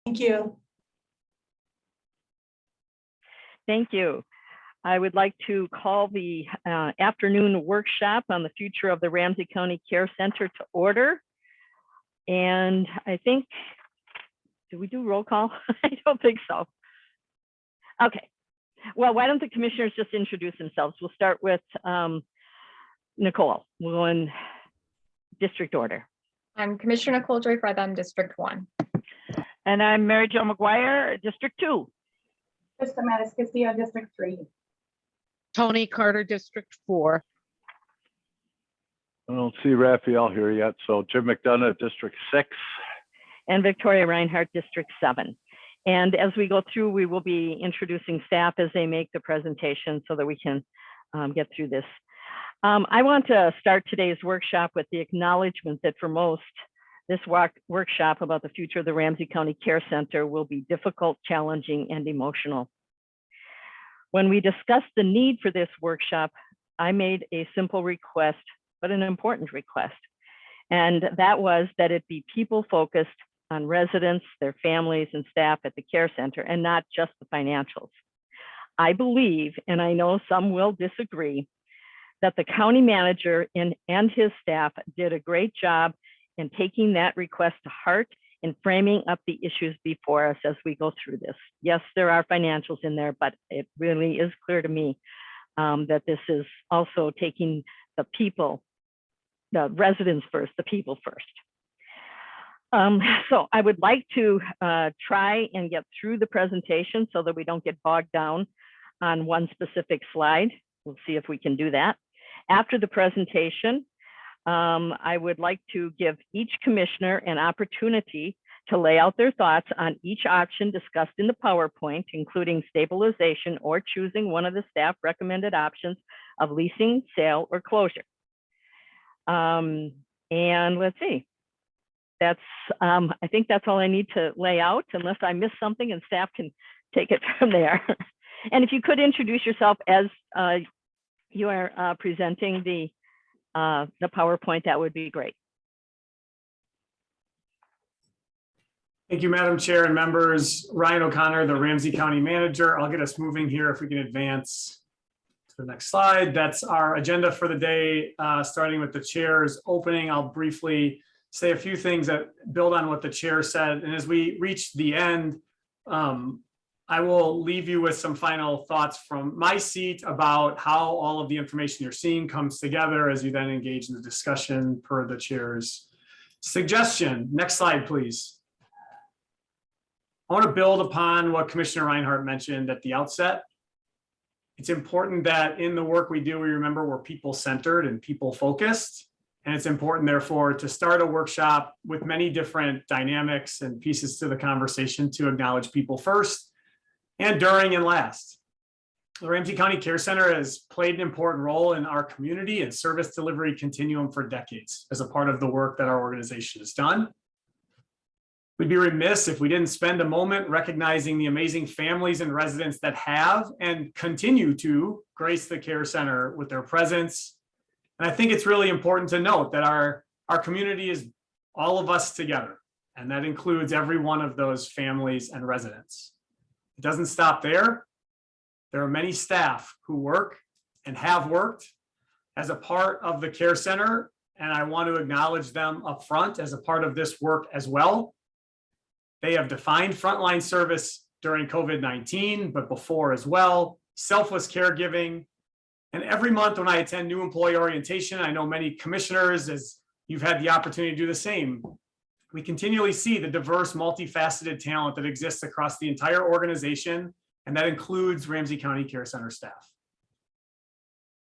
Thank you. Thank you. I would like to call the afternoon workshop on the future of the Ramsey County Care Center to order. And I think, did we do roll call? I don't think so. Okay. Well, why don't the commissioners just introduce themselves? We'll start with Nicole. We'll go in district order. I'm Commissioner Nicole Joy Fred, I'm District 1. And I'm Mary Jo McGuire, District 2. Krista Mattis Castillo, District 3. Tony Carter, District 4. I don't see Raphael here yet, so Jim McDonough, District 6. And Victoria Reinhardt, District 7. And as we go through, we will be introducing staff as they make the presentation so that we can get through this. I want to start today's workshop with the acknowledgement that for most, this workshop about the future of the Ramsey County Care Center will be difficult, challenging, and emotional. When we discussed the need for this workshop, I made a simple request, but an important request. And that was that it be people-focused on residents, their families, and staff at the care center, and not just the financials. I believe, and I know some will disagree, that the county manager and his staff did a great job in taking that request to heart and framing up the issues before us as we go through this. Yes, there are financials in there, but it really is clear to me that this is also taking the people, the residents first, the people first. So I would like to try and get through the presentation so that we don't get bogged down on one specific slide. We'll see if we can do that. After the presentation, I would like to give each commissioner an opportunity to lay out their thoughts on each option discussed in the PowerPoint, including stabilization or choosing one of the staff recommended options of leasing, sale, or closure. And let's see. That's, I think that's all I need to lay out, unless I missed something and staff can take it from there. And if you could introduce yourself as you are presenting the PowerPoint, that would be great. Thank you, Madam Chair and members. Ryan O'Connor, the Ramsey County Manager. I'll get us moving here if we can advance to the next slide. That's our agenda for the day, starting with the chair's opening. I'll briefly say a few things that build on what the chair said. And as we reach the end, I will leave you with some final thoughts from my seat about how all of the information you're seeing comes together as you then engage in the discussion per the chair's suggestion. Next slide, please. I want to build upon what Commissioner Reinhardt mentioned at the outset. It's important that in the work we do, we remember we're people-centered and people-focused. And it's important, therefore, to start a workshop with many different dynamics and pieces to the conversation to acknowledge people first, and during and last. The Ramsey County Care Center has played an important role in our community and service delivery continuum for decades as a part of the work that our organization has done. We'd be remiss if we didn't spend a moment recognizing the amazing families and residents that have and continue to grace the care center with their presence. And I think it's really important to note that our community is all of us together, and that includes every one of those families and residents. It doesn't stop there. There are many staff who work and have worked as a part of the care center, and I want to acknowledge them up front as a part of this work as well. They have defined frontline service during COVID-19, but before as well, selfless caregiving. And every month when I attend new employee orientation, I know many commissioners, as you've had the opportunity to do the same, we continually see the diverse, multifaceted talent that exists across the entire organization, and that includes Ramsey County Care Center staff.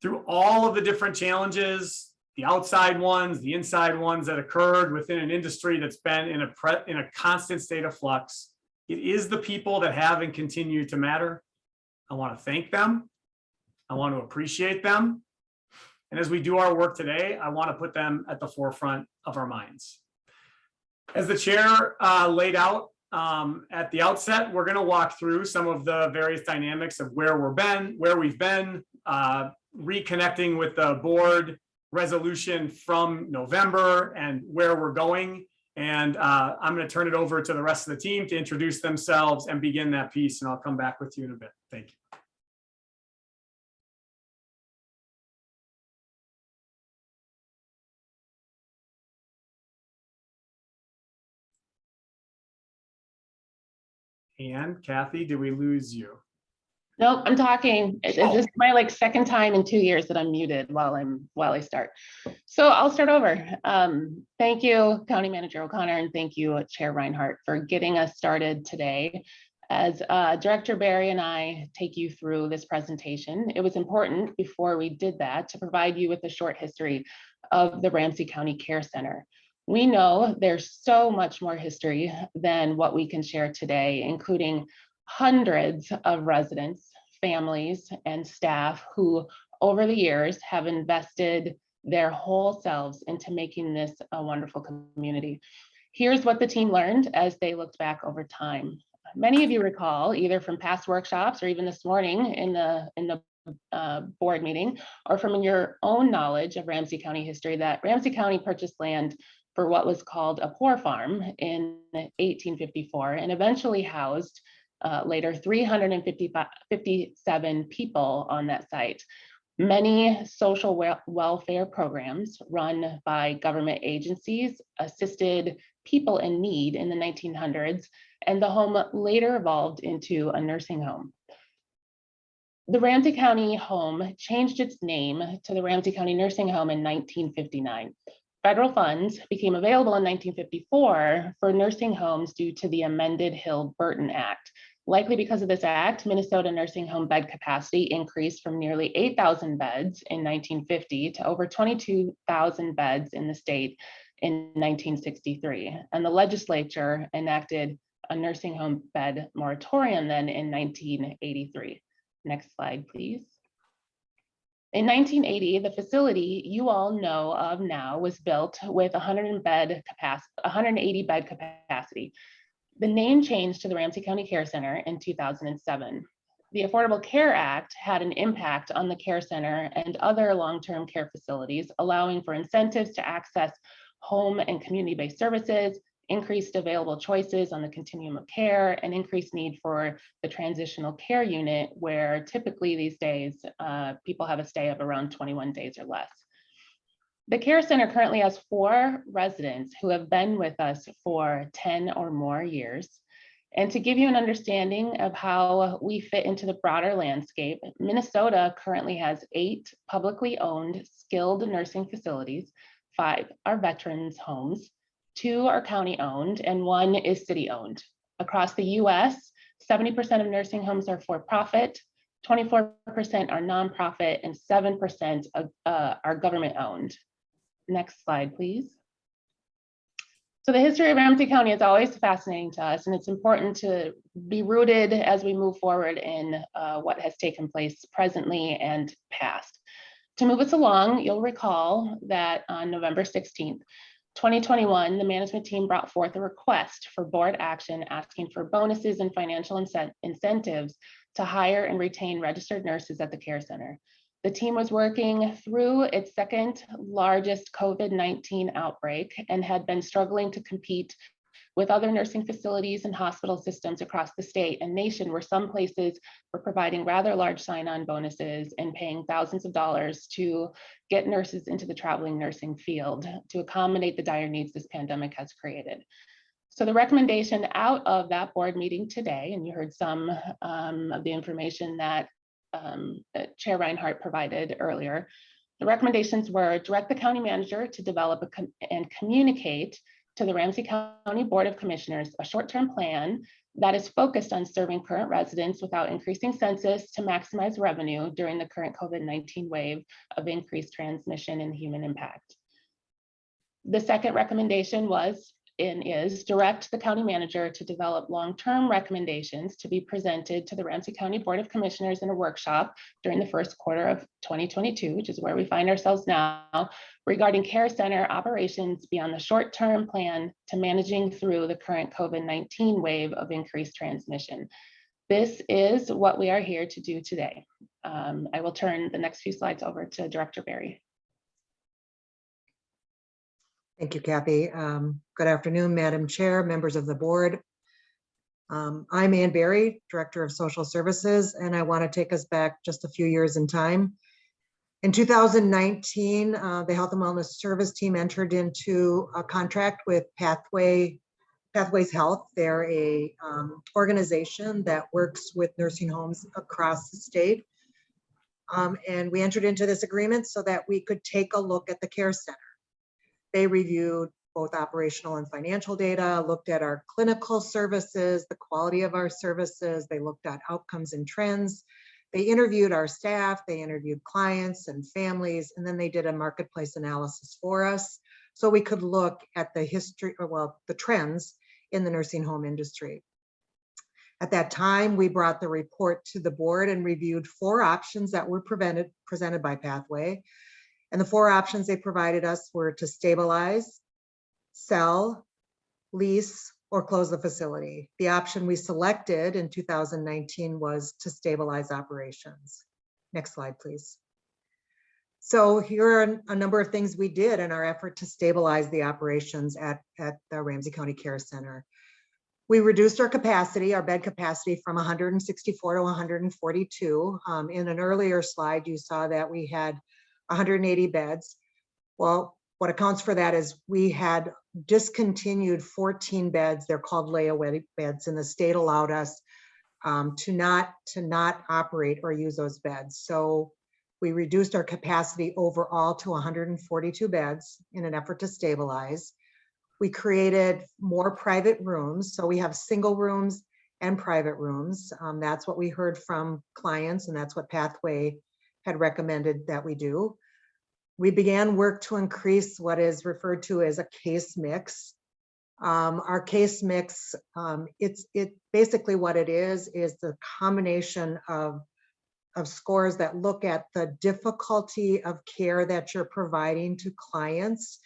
Through all of the different challenges, the outside ones, the inside ones that occurred within an industry that's been in a constant state of flux, it is the people that have and continue to matter. I want to thank them. I want to appreciate them. And as we do our work today, I want to put them at the forefront of our minds. As the chair laid out at the outset, we're going to walk through some of the various dynamics of where we've been, reconnecting with the board resolution from November and where we're going, And I'm going to turn it over to the rest of the team to introduce themselves and begin that piece, and I'll come back with you in a bit. Thank you. And Kathy, did we lose you? Nope, I'm talking. This is my second time in 2 years that I'm muted while I start. So I'll start over. Thank you, County Manager O'Connor, and thank you, Chair Reinhardt, for getting us started today. As Director Barry and I take you through this presentation, it was important before we did that to provide you with a short history of the Ramsey County Care Center. We know there's so much more history than what we can share today, including hundreds of residents, families, and staff who over the years have invested their whole selves into making this a wonderful community. Here's what the team learned as they looked back over time. Many of you recall, either from past workshops or even this morning in the board meeting, or from your own knowledge of Ramsey County history, that Ramsey County purchased land for what was called a poor farm in 1854 and eventually housed later 357 people on that site. Many social welfare programs run by government agencies assisted people in need in the 1900s, and the home later evolved into a nursing home. The Ramsey County home changed its name to the Ramsey County Nursing Home in 1959. Federal funds became available in 1954 for nursing homes due to the amended Hill-Burton Act. Likely because of this act, Minnesota nursing home bed capacity increased from nearly 8,000 beds in 1950 to over 22,000 beds in the state in 1963. And the legislature enacted a nursing home bed moratorium then in 1983. Next slide, please. In 1980, the facility you all know of now was built with 180 bed capacity. The name changed to the Ramsey County Care Center in 2007. The Affordable Care Act had an impact on the care center and other long-term care facilities, allowing for incentives to access home and community-based services, increased available choices on the continuum of care, and increased need for the transitional care unit, where typically these days, people have a stay of around 21 days or less. The care center currently has 4 residents who have been with us for 10 or more years. And to give you an understanding of how we fit into the broader landscape, Minnesota currently has 8 publicly owned skilled nursing facilities, 5 are veterans homes, 2 are county owned, and 1 is city owned. Across the US, 70% of nursing homes are for-profit, 24% are nonprofit, and 7% are government owned. Next slide, please. So the history of Ramsey County is always fascinating to us, and it's important to be rooted as we move forward in what has taken place presently and past. To move us along, you'll recall that on November 16th, 2021, the management team brought forth a request for board action asking for bonuses and financial incentives to hire and retain registered nurses at the care center. The team was working through its second largest COVID-19 outbreak and had been struggling to compete with other nursing facilities and hospital systems across the state and nation, where some places were providing rather large sign-on bonuses and paying thousands of dollars to get nurses into the traveling nursing field to accommodate the dire needs this pandemic has created. So the recommendation out of that board meeting today, and you heard some of the information that Chair Reinhardt provided earlier, the recommendations were direct the county manager to develop and communicate to the Ramsey County Board of Commissioners a short-term plan that is focused on serving current residents without increasing census to maximize revenue during the current COVID-19 wave of increased transmission and human impact. The second recommendation was and is direct the county manager to develop long-term recommendations to be presented to the Ramsey County Board of Commissioners in a workshop during the first quarter of 2022, which is where we find ourselves now, regarding care center operations beyond the short-term plan to managing through the current COVID-19 wave of increased transmission. This is what we are here to do today. I will turn the next few slides over to Director Barry. Thank you, Kathy. Good afternoon, Madam Chair, members of the board. I'm Ann Berry, Director of Social Services, and I want to take us back just a few years in time. In 2019, the Health and Wellness Service Team entered into a contract with Pathways Health. They're a organization that works with nursing homes across the state. And we entered into this agreement so that we could take a look at the care center. They reviewed both operational and financial data, looked at our clinical services, the quality of our services. They looked at outcomes and trends. They interviewed our staff, they interviewed clients and families, and then they did a marketplace analysis for us so we could look at the history, or well, the trends in the nursing home industry. At that time, we brought the report to the board and reviewed 4 options that were presented by Pathway. And the 4 options they provided us were to stabilize, sell, lease, or close the facility. The option we selected in 2019 was to stabilize operations. Next slide, please. So here are a number of things we did in our effort to stabilize the operations at the Ramsey County Care Center. We reduced our capacity, our bed capacity, from 164 to 142. In an earlier slide, you saw that we had 180 beds. Well, what accounts for that is we had discontinued 14 beds. They're called layaway beds, and the state allowed us to not operate or use those beds. So we reduced our capacity overall to 142 beds in an effort to stabilize. We created more private rooms. So we have single rooms and private rooms. That's what we heard from clients, and that's what Pathway had recommended that we do. We began work to increase what is referred to as a case mix. Our case mix, it's basically what it is the combination of scores that look at the difficulty of care that you're providing to clients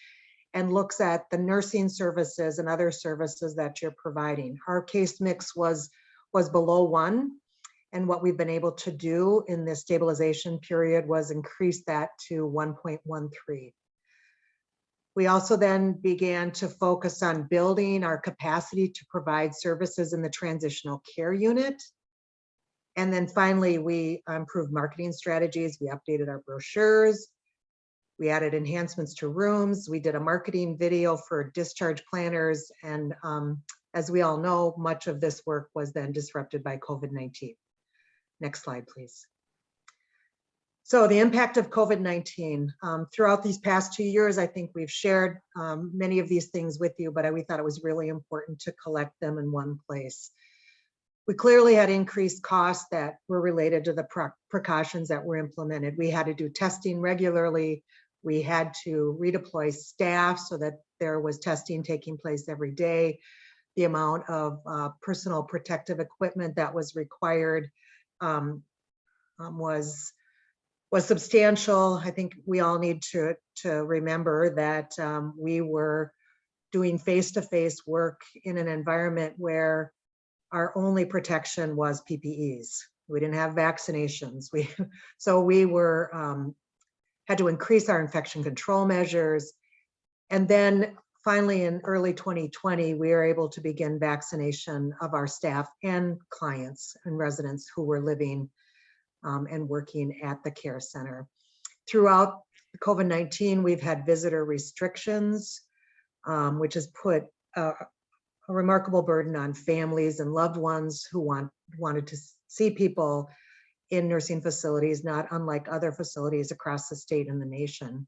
and looks at the nursing services and other services that you're providing. Our case mix was below 1. And what we've been able to do in this stabilization period was increase that to 1.13. We also then began to focus on building our capacity to provide services in the transitional care unit. And then finally, we improved marketing strategies. We updated our brochures. We added enhancements to rooms. We did a marketing video for discharge planners. And as we all know, much of this work was then disrupted by COVID-19. Next slide, please. So the impact of COVID-19 throughout these past 2 years, I think we've shared many of these things with you, but we thought it was really important to collect them in one place. We clearly had increased costs that were related to the precautions that were implemented. We had to do testing regularly. We had to redeploy staff so that there was testing taking place every day. The amount of personal protective equipment that was required was substantial. I think we all need to remember that we were doing face-to-face work in an environment where our only protection was PPEs. We didn't have vaccinations. So we were had to increase our infection control measures. And then finally in early 2020, we were able to begin vaccination of our staff and clients and residents who were living and working at the care center. Throughout COVID-19, we've had visitor restrictions, which has put a remarkable burden on families and loved ones who wanted to see people in nursing facilities, not unlike other facilities across the state and the nation.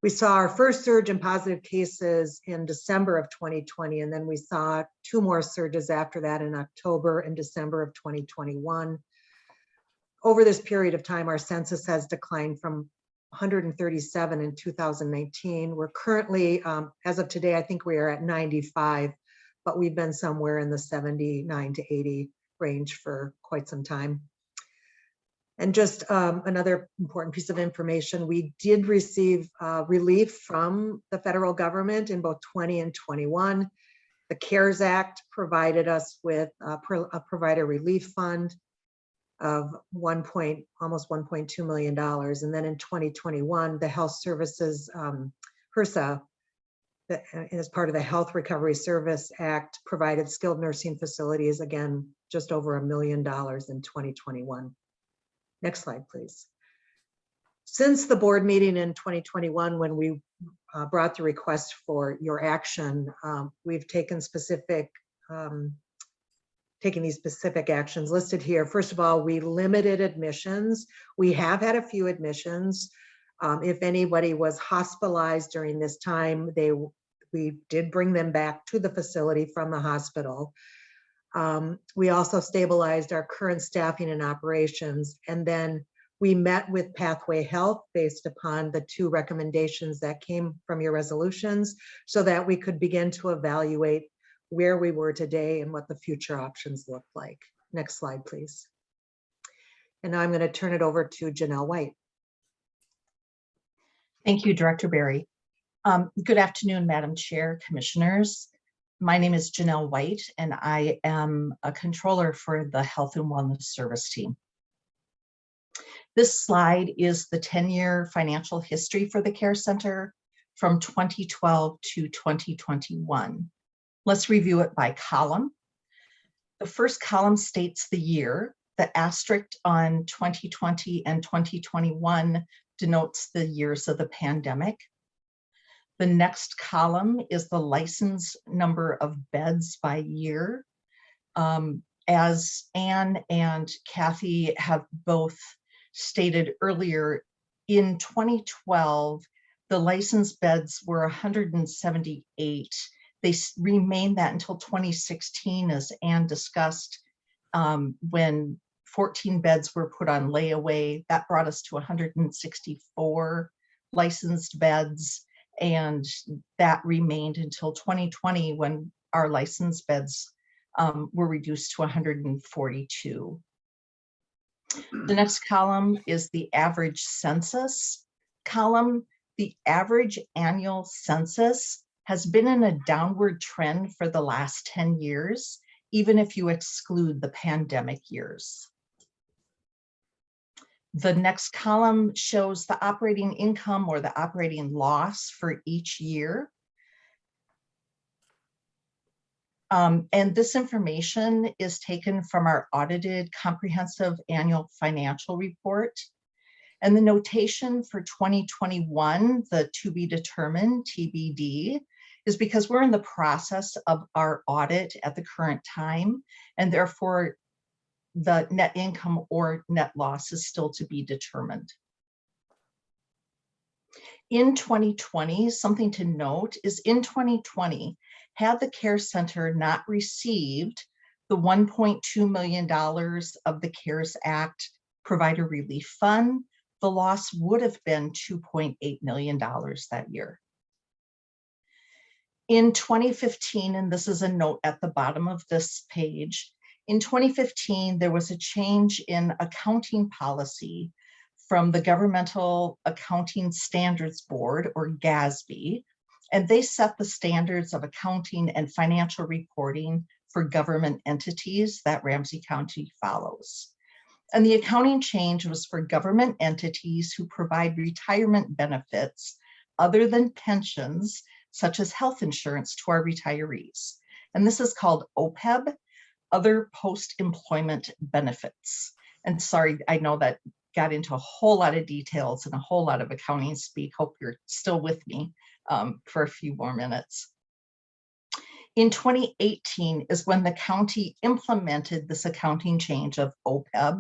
We saw our first surge in positive cases in December of 2020, and then we saw 2 more surges after that in October and December of 2021. Over this period of time, our census has declined from 137 in 2019. We're currently, as of today, I think we are at 95, but we've been somewhere in the 79 to 80 range for quite some time. And just another important piece of information, we did receive relief from the federal government in both 20 and 21. The CARES Act provided us with a provider relief fund of almost $1.2 million. And then in 2021, the Health Services, HRSA, as part of the Health Recovery Service Act, provided skilled nursing facilities, again, just over $1 million in 2021. Next slide, please. Since the board meeting in 2021, when we brought the request for your action, we've taken these specific actions listed here. First of all, we limited admissions. We have had a few admissions. If anybody was hospitalized during this time, we did bring them back to the facility from the hospital. We also stabilized our current staffing and operations, and then we met with Pathway Health based upon the 2 recommendations that came from your resolutions, so that we could begin to evaluate where we were today and what the future options look like. Next slide, please. And now I'm going to turn it over to Janelle White. Thank you, Director Barry. Good afternoon, Madam Chair, Commissioners. My name is Janelle White, and I am a controller for the Health and Wellness Service team. This slide is the 10-year financial history for the Care Center from 2012 to 2021. Let's review it by column. The first column states the year. The asterisk on 2020 and 2021 denotes the years of the pandemic. The next column is the license number of beds by year. As Anne and Kathy have both stated earlier, in 2012, the licensed beds were 178. They remained that until 2016, as Anne discussed, when 14 beds were put on layaway. That brought us to 164 licensed beds, and that remained until 2020, when our licensed beds were reduced to 142. The next column is the average census column. The average annual census has been in a downward trend for the last 10 years, even if you exclude the pandemic years. The next column shows the operating income or the operating loss for each year. And this information is taken from our audited comprehensive annual financial report. And the notation for 2021, the to be determined, TBD, is because we're in the process of our audit at the current time, and therefore the net income or net loss is still to be determined. In 2020, something to note is in 2020, had the Care Center not received the $1.2 million of the CARES Act Provider Relief Fund, the loss would have been $2.8 million that year. In 2015, and this is a note at the bottom of this page, in 2015, there was a change in accounting policy from the Governmental Accounting Standards Board, or GASB, and they set the standards of accounting and financial reporting for government entities that Ramsey County follows. And the accounting change was for government entities who provide retirement benefits other than pensions, such as health insurance to our retirees. And this is called OPEB, Other Post-Employment Benefits. And sorry, I know that got into a whole lot of details and a whole lot of accounting speak. Hope you're still with me for a few more minutes. In 2018 is when the county implemented this accounting change of OPEB.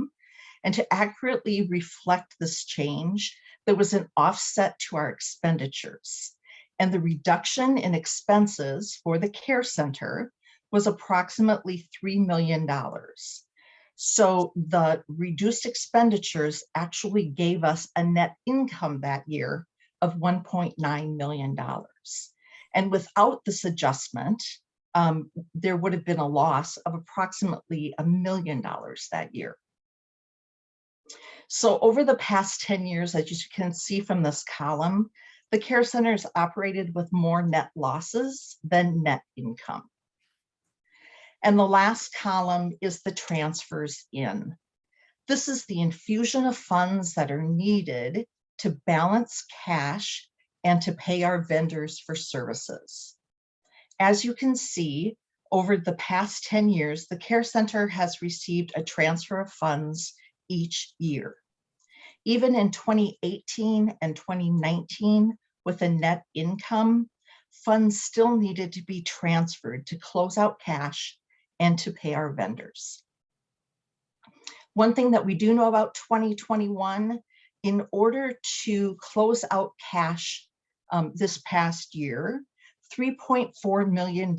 And to accurately reflect this change, there was an offset to our expenditures. And the reduction in expenses for the Care Center was approximately $3 million. So the reduced expenditures actually gave us a net income that year of $1.9 million. And without this adjustment, there would have been a loss of approximately $1 million that year. So over the past 10 years, as you can see from this column, the Care Centers operated with more net losses than net income. And the last column is the transfers in. This is the infusion of funds that are needed to balance cash and to pay our vendors for services. As you can see, over the past 10 years, the Care Center has received a transfer of funds each year. Even in 2018 and 2019, with a net income, funds still needed to be transferred to close out cash and to pay our vendors. One thing that we do know about 2021, in order to close out cash this past year, $3.4 million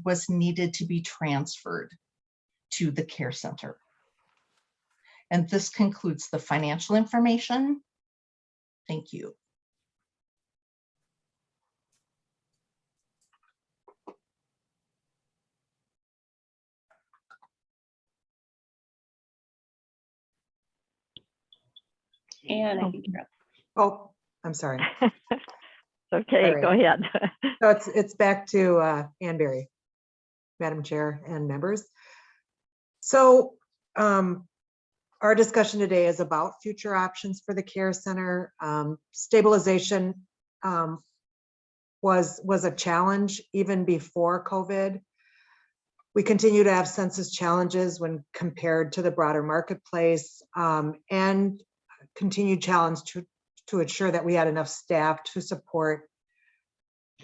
was needed to be transferred to the Care Center. And this concludes the financial information. Thank you. And I think you're up. Oh, I'm sorry. Okay, All go right. ahead. So it's back to Ann Berry, Madam Chair and members. So our discussion today is about future options for the Care Center. Stabilization was a challenge even before COVID. We continue to have census challenges when compared to the broader marketplace, and continued challenge to ensure that we had enough staff to support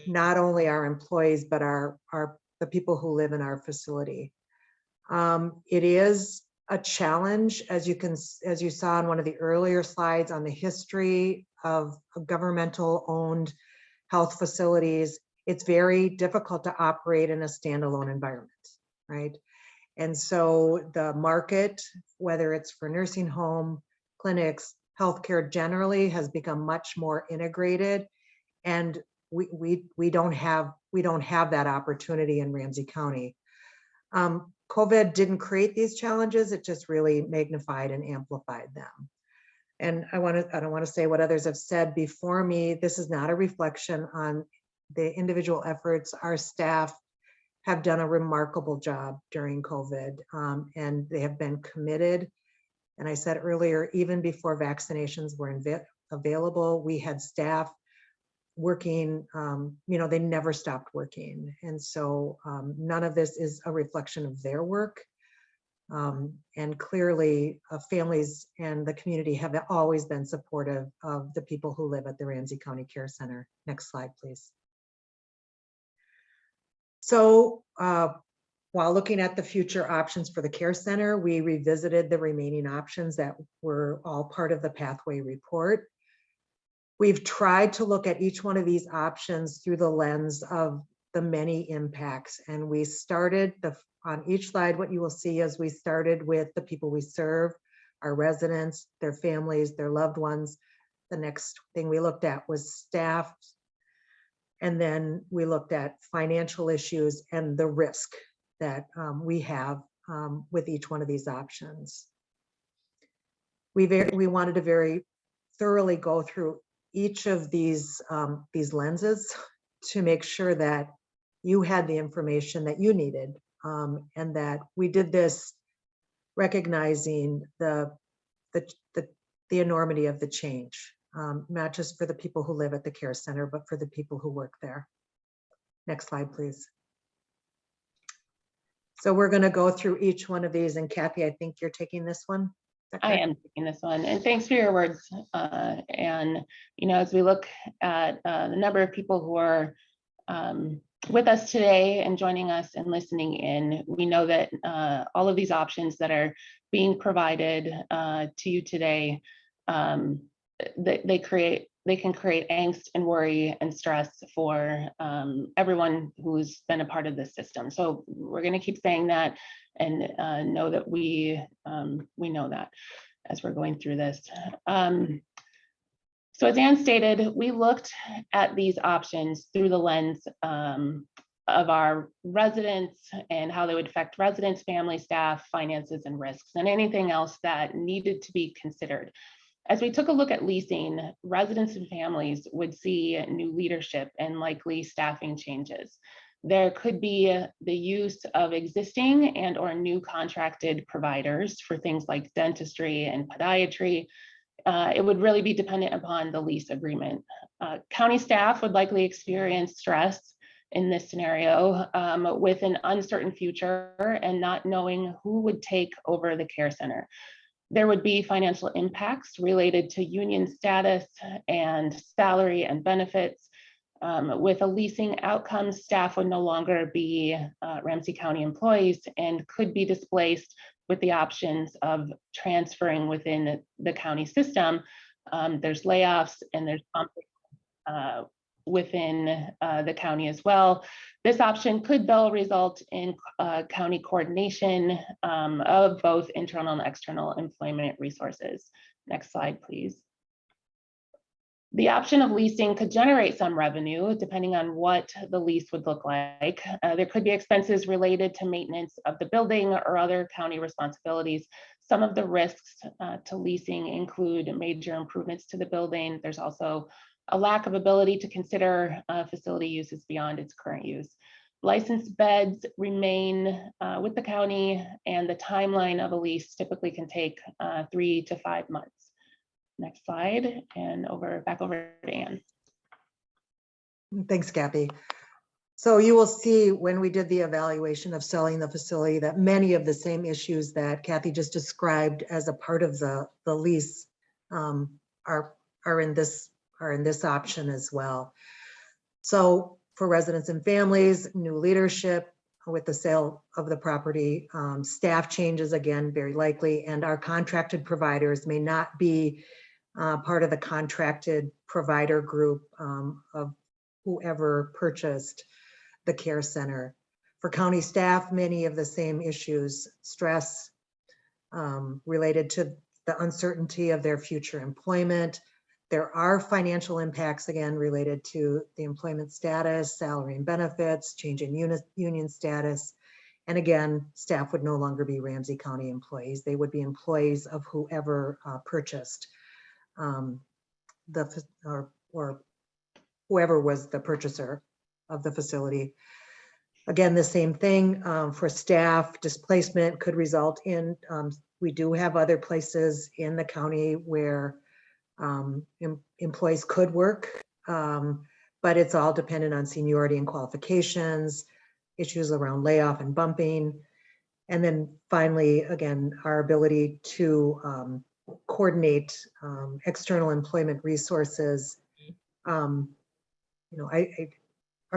not only our employees, but the people who live in our facility. It is a challenge, as you saw in one of the earlier slides on the history of governmental owned health facilities. It's very difficult to operate in a standalone environment, right? And so the market, whether it's for nursing home, clinics, healthcare generally, has become much more integrated, and we don't have that opportunity in Ramsey County. COVID didn't create these challenges; it just really magnified and amplified them. And I don't want to say what others have said before me. This is not a reflection on the individual efforts. Our staff have done a remarkable job during COVID, and they have been committed. And I said earlier, even before vaccinations were available, we had staff working, they never stopped working. And so none of this is a reflection of their work. And clearly families and the community have always been supportive of the people who live at the Ramsey County Care Center. Next slide, please. So while looking at the future options for the Care Center, we revisited the remaining options that were all part of the Pathway Report. We've tried to look at each one of these options through the lens of the many impacts. And we started on each slide, what you will see is we started with the people we serve, our residents, their families, their loved ones. The next thing we looked at was staff. And then we looked at financial issues and the risk that we have with each one of these options. We wanted to very thoroughly go through each of these lenses to make sure that you had the information that you needed, and that we did this recognizing the enormity of the change, not just for the people who live at the Care Center, but for the people who work there. Next slide, please. So we're going to go through each one of these, and Kathy, I think you're taking this one. I am taking this one, and thanks for your words. And as we look at the number of people who are with us today and joining us and listening in, we know that all of these options that are being provided to you today, they can create angst and worry and stress for everyone who's been a part of this system. So we're going to keep saying that, and know that we know that as we're going through this. So as Ann stated, we looked at these options through the lens of our residents and how they would affect residents, family, staff, finances, and risks, and anything else that needed to be considered. As we took a look at leasing, residents and families would see new leadership and likely staffing changes. There could be the use of existing and or new contracted providers for things like dentistry and podiatry. It would really be dependent upon the lease agreement. County staff would likely experience stress in this scenario with an uncertain future and not knowing who would take over the care center. There would be financial impacts related to union status and salary and benefits. With a leasing outcome, staff would no longer be Ramsey County employees and could be displaced with the options of transferring within the county system. There's layoffs and there's conflict within the county as well. This option could though result in county coordination of both internal and external employment resources. Next slide, please. The option of leasing could generate some revenue depending on what the lease would look like. There could be expenses related to maintenance of the building or other county responsibilities. Some of the risks to leasing include major improvements to the building. There's also a lack of ability to consider facility uses beyond its current use. Licensed beds remain with the county, and the timeline of a lease typically can take 3 to 5 months. Next slide, and back over to Ann. Thanks, Kathy. So you will see when we did the evaluation of selling the facility that many of the same issues that Kathy just described as a part of the lease are in this option as well. So for residents and families, new leadership with the sale of the property, staff changes again, very likely, and our contracted providers may not be part of the contracted provider group of whoever purchased the care center. For county staff, many of the same issues, stress related to the uncertainty of their future employment. There are financial impacts, again, related to the employment status, salary and benefits, change in union status. And again, staff would no longer be Ramsey County employees. They would be employees of whoever purchased or whoever was the purchaser of the facility. Again, the same thing for staff. Displacement could result in, we do have other places in the county where employees could work, but it's all dependent on seniority and qualifications, issues around layoff and bumping. And then finally, again, our ability to coordinate external employment resources, are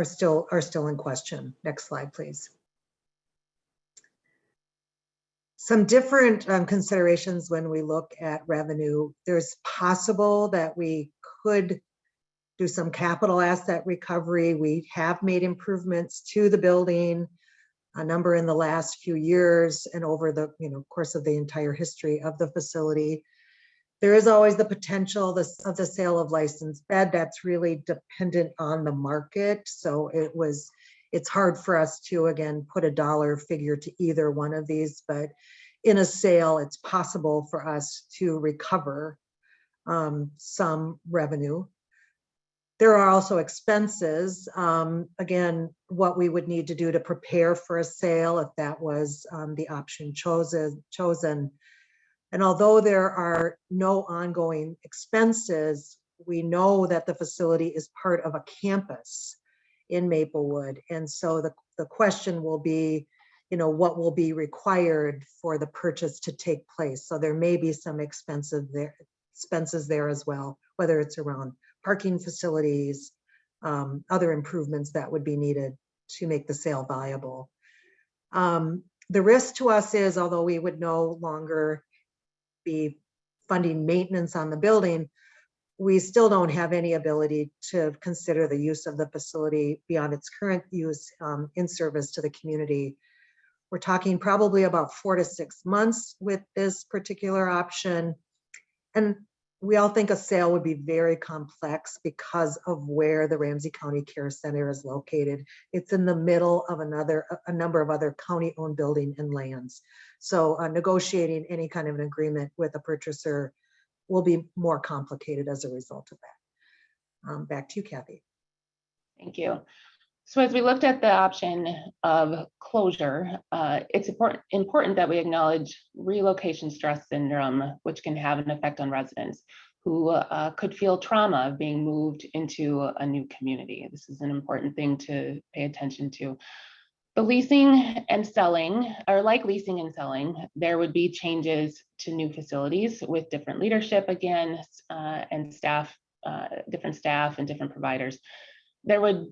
still in question. Next slide, please. Some different considerations when we look at revenue. There's possible that we could do some capital asset recovery. We have made improvements to the building, a number in the last few years and over the course of the entire history of the facility. There is always the potential of the sale of licensed bed. That's really dependent on the market. So it's hard for us to, again, put a dollar figure to either one of these, but in a sale, it's possible for us to recover some revenue. There are also expenses. Again, what we would need to do to prepare for a sale if that was the option chosen. And although there are no ongoing expenses, we know that the facility is part of a campus in Maplewood. And so the question will be, what will be required for the purchase to take place? So there may be some expenses there as well, whether it's around parking facilities, other improvements that would be needed to make the sale viable. The risk to us is, although we would no longer be funding maintenance on the building, we still don't have any ability to consider the use of the facility beyond its current use in service to the community. We're talking probably about 4 to 6 months with this particular option. And we all think a sale would be very complex because of where the Ramsey County Care Center is located. It's in the middle of a number of other county-owned buildings and lands. So negotiating any kind of an agreement with a purchaser will be more complicated as a result of that. Back to you, Kathy. Thank you. So as we looked at the option of closure, it's important that we acknowledge relocation stress syndrome, which can have an effect on residents who could feel trauma of being moved into a new community. This is an important thing to pay attention to. The leasing and selling, or like leasing and selling, there would be changes to new facilities with different leadership again, and staff, different staff and different providers. There would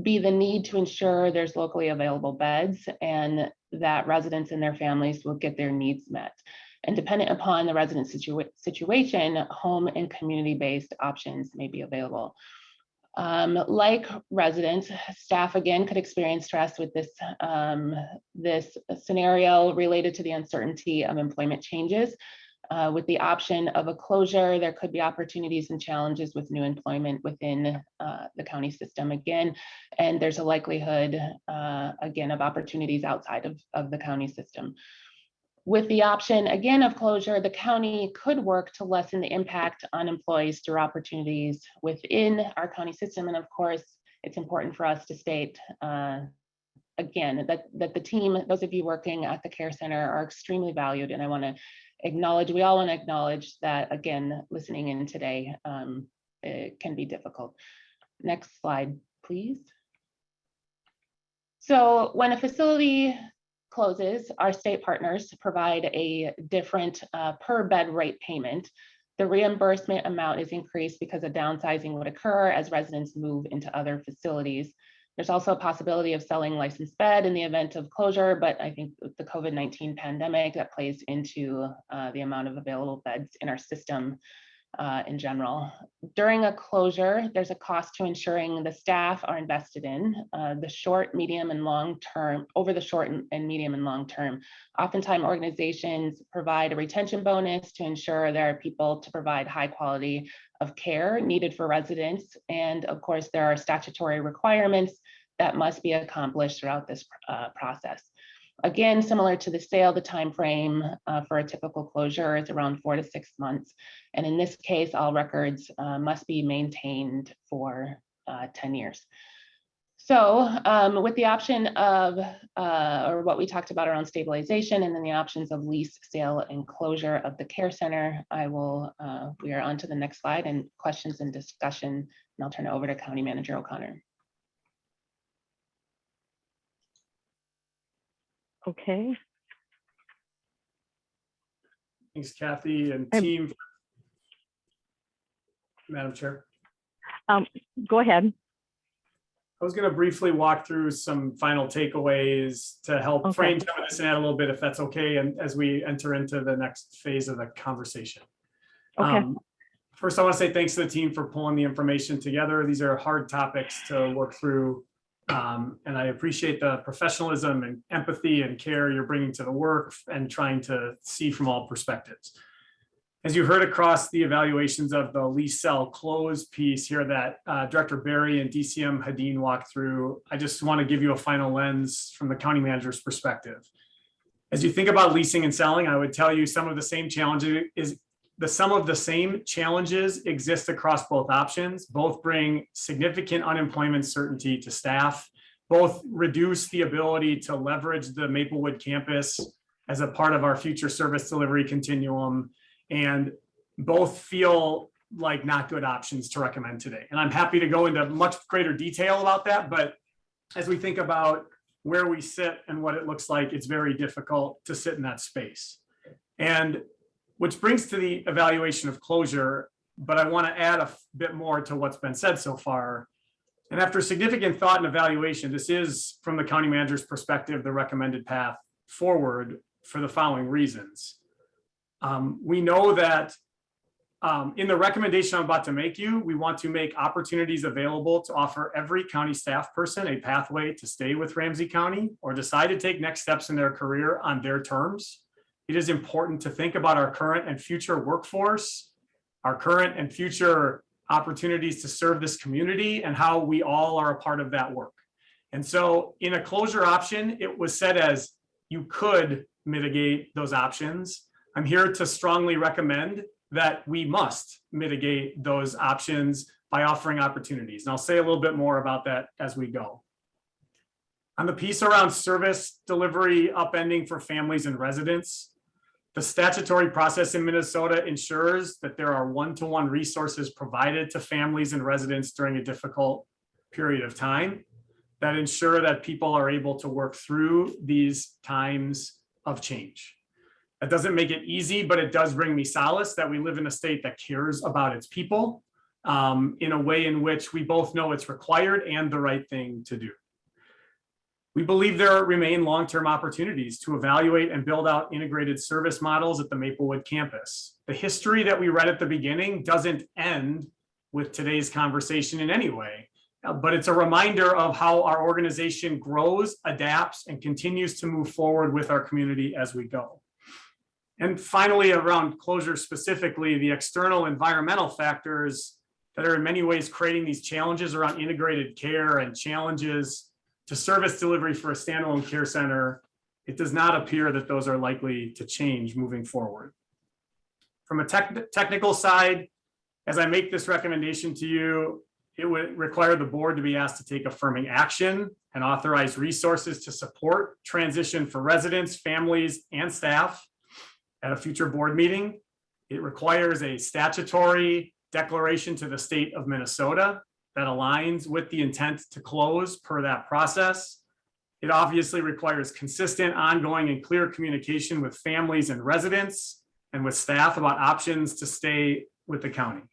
be the need to ensure there's locally available beds and that residents and their families will get their needs met. And dependent upon the resident situation, home and community-based options may be available. Like residents, staff again could experience stress with this, this scenario related to the uncertainty of employment changes. With the option of a closure, there could be opportunities and challenges with new employment within the county system again, and there's a likelihood again of opportunities outside of the county system. With the option again of closure, the county could work to lessen the impact on employees through opportunities within our county system. And of course, it's important for us to state again that the team, those of you working at the care center, are extremely valued. And I want to acknowledge, we all want to acknowledge that, again, listening in today, it can be difficult. Next slide, please. So when a facility closes, our state partners provide a different per bed rate payment. The reimbursement amount is increased because a downsizing would occur as residents move into other facilities. There's also a possibility of selling licensed bed in the event of closure, but I think with the COVID-19 pandemic, that plays into the amount of available beds in our system in general. During a closure, there's a cost to ensuring the staff are invested in the short, medium, and long term, over the short and medium and long term. Oftentimes, organizations provide a retention bonus to ensure there are people to provide high quality of care needed for residents. And of course, there are statutory requirements that must be accomplished throughout this process. Again, similar to the sale, the time frame for a typical closure is around 4 to 6 months. And in this case, all records must be maintained for 10 years. So with the option of, or what we talked about around stabilization, and then the options of lease, sale, and closure of the care center, we are on to the next slide and questions and discussion, and I'll turn it over to County Manager O'Connor. Okay. Thanks, Kathy and team. Madam Chair. Go ahead. I was going to briefly walk through some final takeaways to help frame some of this and add a little bit, if that's okay, and as we enter into the next phase of the conversation. Okay. First, I want to say thanks to the team for pulling the information together. These are hard topics to work through. And I appreciate the professionalism and empathy and care you're bringing to the work and trying to see from all perspectives. As you heard across the evaluations of the lease, sell, close piece here that Director Barry and DCM Hadeen walked through, I just want to give you a final lens from the county manager's perspective. As you think about leasing and selling, I would tell you some of the same challenges exist across both options. Both bring significant unemployment certainty to staff. Both reduce the ability to leverage the Maplewood campus as a part of our future service delivery continuum. And both feel like not good options to recommend today. And I'm happy to go into much greater detail about that. But as we think about where we sit and what it looks like, it's very difficult to sit in that space. And which brings to the evaluation of closure, but I want to add a bit more to what's been said so far. And after significant thought and evaluation, this is, from the county manager's perspective, the recommended path forward for the following reasons. We know that in the recommendation I'm about to make you, we want to make opportunities available to offer every county staff person a pathway to stay with Ramsey County or decide to take next steps in their career on their terms. It is important to think about our current and future workforce, our current and future opportunities to serve this community, and how we all are a part of that work. And so in a closure option, it was said as you could mitigate those options. I'm here to strongly recommend that we must mitigate those options by offering opportunities. And I'll say a little bit more about that as we go. On the piece around service delivery upending for families and residents, the statutory process in Minnesota ensures that there are one-to-one resources provided to families and residents during a difficult period of time that ensure that people are able to work through these times of change. That doesn't make it easy, but it does bring me solace that we live in a state that cares about its people in a way in which we both know it's required and the right thing to do. We believe there remain long-term opportunities to evaluate and build out integrated service models at the Maplewood campus. The history that we read at the beginning doesn't end with today's conversation in any way, but it's a reminder of how our organization grows, adapts, and continues to move forward with our community as we go. And finally, around closure specifically, the external environmental factors that are in many ways creating these challenges around integrated care and challenges to service delivery for a standalone care center, it does not appear that those are likely to change moving forward. From a technical side, as I make this recommendation to you, it would require the board to be asked to take affirming action and authorize resources to support transition for residents, families, and staff at a future board meeting. It requires a statutory declaration to the state of Minnesota that aligns with the intent to close per that process. It obviously requires consistent, ongoing, and clear communication with families and residents and with staff about options to stay with the county.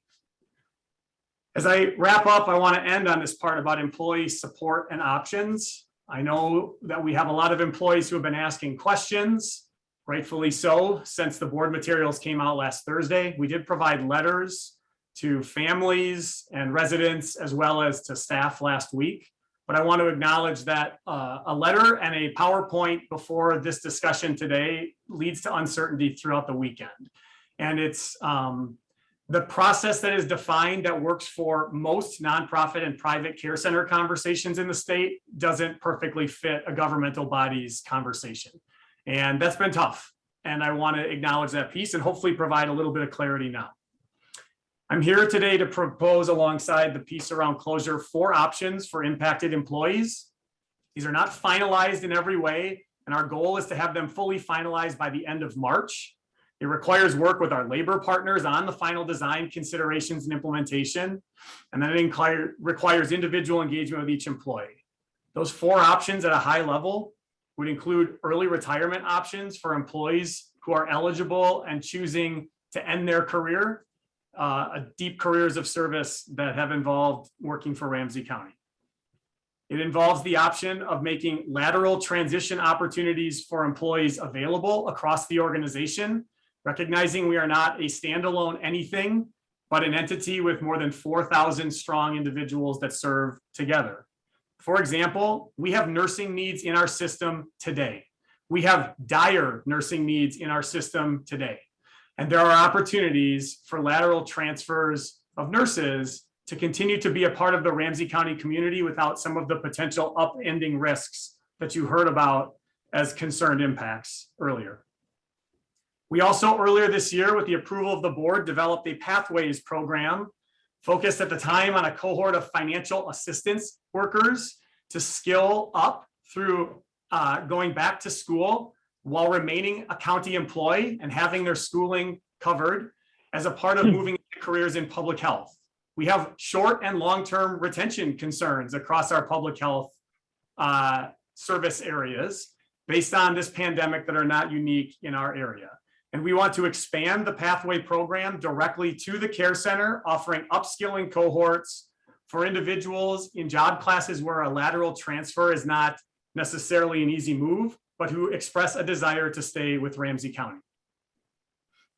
As I wrap up, I want to end on this part about employee support and options. I know that we have a lot of employees who have been asking questions, rightfully so, since the board materials came out last Thursday. We did provide letters to families and residents as well as to staff last week. But I want to acknowledge that a letter and a PowerPoint before this discussion today leads to uncertainty throughout the weekend. And it's the process that is defined that works for most nonprofit and private care center conversations in the state doesn't perfectly fit a governmental body's conversation. And that's been tough. And I want to acknowledge that piece and hopefully provide a little bit of clarity now. I'm here today to propose alongside the piece around closure 4 options for impacted employees. These are not finalized in every way, and our goal is to have them fully finalized by the end of March. It requires work with our labor partners on the final design considerations and implementation, and then it requires individual engagement with each employee. Those 4 options at a high level would include early retirement options for employees who are eligible and choosing to end their career, deep careers of service that have involved working for Ramsey County. It involves the option of making lateral transition opportunities for employees available across the organization, recognizing we are not a standalone anything, but an entity with more than 4,000 strong individuals that serve together. For example, we have nursing needs in our system today. We have dire nursing needs in our system today. And there are opportunities for lateral transfers of nurses to continue to be a part of the Ramsey County community without some of the potential upending risks that you heard about as concerned impacts earlier. We also earlier this year, with the approval of the board, developed a Pathways program focused at the time on a cohort of financial assistance workers to skill up through going back to school while remaining a county employee and having their schooling covered as a part of moving into careers in public health. We have short and long-term retention concerns across our public health service areas based on this pandemic that are not unique in our area. And we want to expand the Pathway program directly to the care center, offering upskilling cohorts for individuals in job classes where a lateral transfer is not necessarily an easy move, but who express a desire to stay with Ramsey County.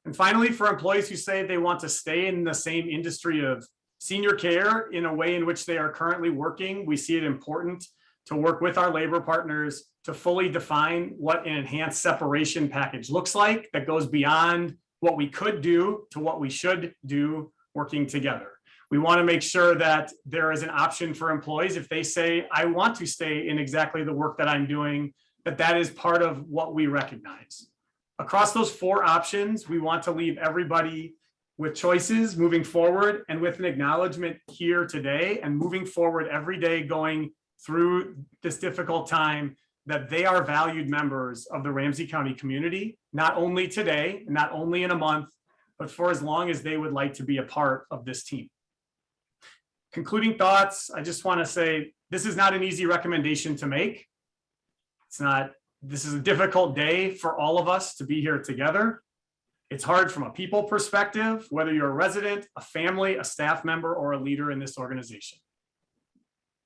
And finally, for employees who say they want to stay in the same industry of senior care in a way in which they are currently working, we see it important to work with our labor partners to fully define what an enhanced separation package looks like that goes beyond what we could do to what we should do working together. We want to make sure that there is an option for employees if they say, I want to stay in exactly the work that I'm doing, that is part of what we recognize. Across those 4 options, we want to leave everybody with choices moving forward and with an acknowledgement here today and moving forward every day going through this difficult time that they are valued members of the Ramsey County community, not only today, not only in a month, but for as long as they would like to be a part of this team. Concluding thoughts, I just want to say this is not an easy recommendation to make. This is a difficult day for all of us to be here together. It's hard from a people perspective, whether you're a resident, a family, a staff member, or a leader in this organization.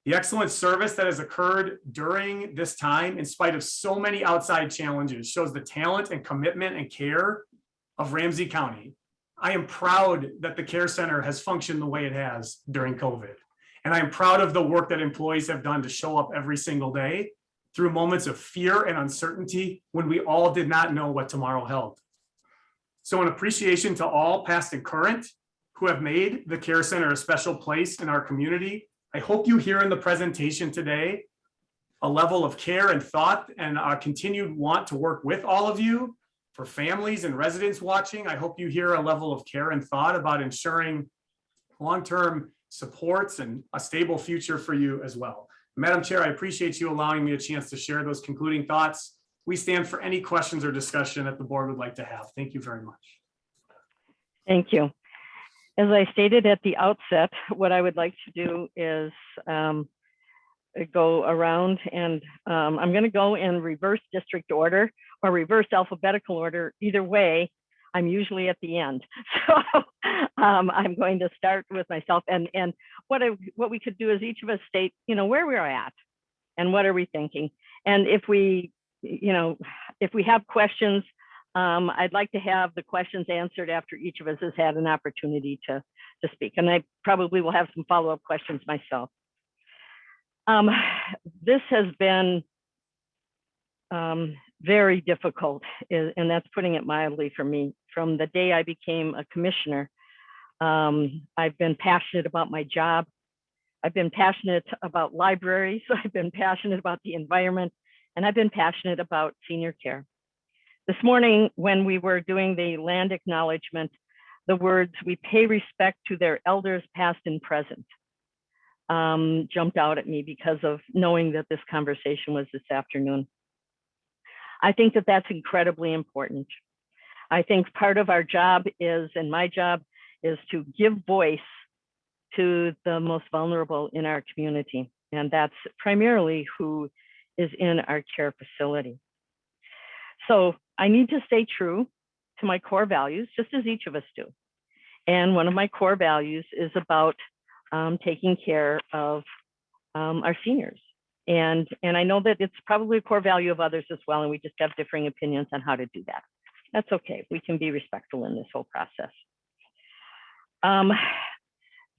The excellent service that has occurred during this time, in spite of so many outside challenges, shows the talent and commitment and care of Ramsey County. I am proud that the Care Center has functioned the way it has during COVID. And I am proud of the work that employees have done to show up every single day through moments of fear and uncertainty when we all did not know what tomorrow held. So an appreciation to all past and current who have made the Care Center a special place in our community. I hope you hear in the presentation today a level of care and thought and a continued want to work with all of you. For families and residents watching, I hope you hear a level of care and thought about ensuring long-term supports and a stable future for you as well. Madam Chair, I appreciate you allowing me a chance to share those concluding thoughts. We stand for any questions or discussion that the board would like to have. Thank you very much. Thank you. As I stated at the outset, what I would like to do is go around and I'm going to go in reverse district order or reverse alphabetical order. Either way, I'm usually at the end. So I'm going to start with myself and what we could do is each of us state, where we're at and what are we thinking. And if we have questions, I'd like to have the questions answered after each of us has had an opportunity to speak. And I probably will have some follow-up questions myself. This has been very difficult, and that's putting it mildly for me. From the day I became a commissioner, I've been passionate about my job. I've been passionate about libraries. I've been passionate about the environment, and I've been passionate about senior care. This morning, when we were doing the land acknowledgement, the words, "We pay respect to their elders past and present," jumped out at me because of knowing that this conversation was this afternoon. I think that that's incredibly important. I think part of our job is, and my job is, to give voice to the most vulnerable in our community. And that's primarily who is in our care facility. So I need to stay true to my core values, just as each of us do. And one of my core values is about taking care of our seniors. And I know that it's probably a core value of others as well, and we just have differing opinions on how to do that. That's okay. We can be respectful in this whole process.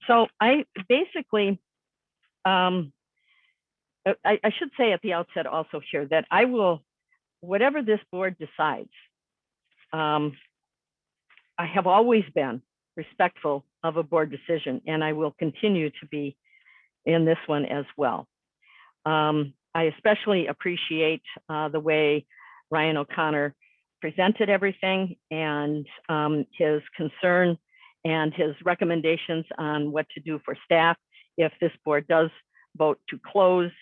So I basically, I should say at the outset also here that I will, whatever this board decides, I have always been respectful of a board decision, and I will continue to be in this one as well. I especially appreciate the way Ryan O'Connor presented everything and his concern and his recommendations on what to do for staff if this board does vote to close,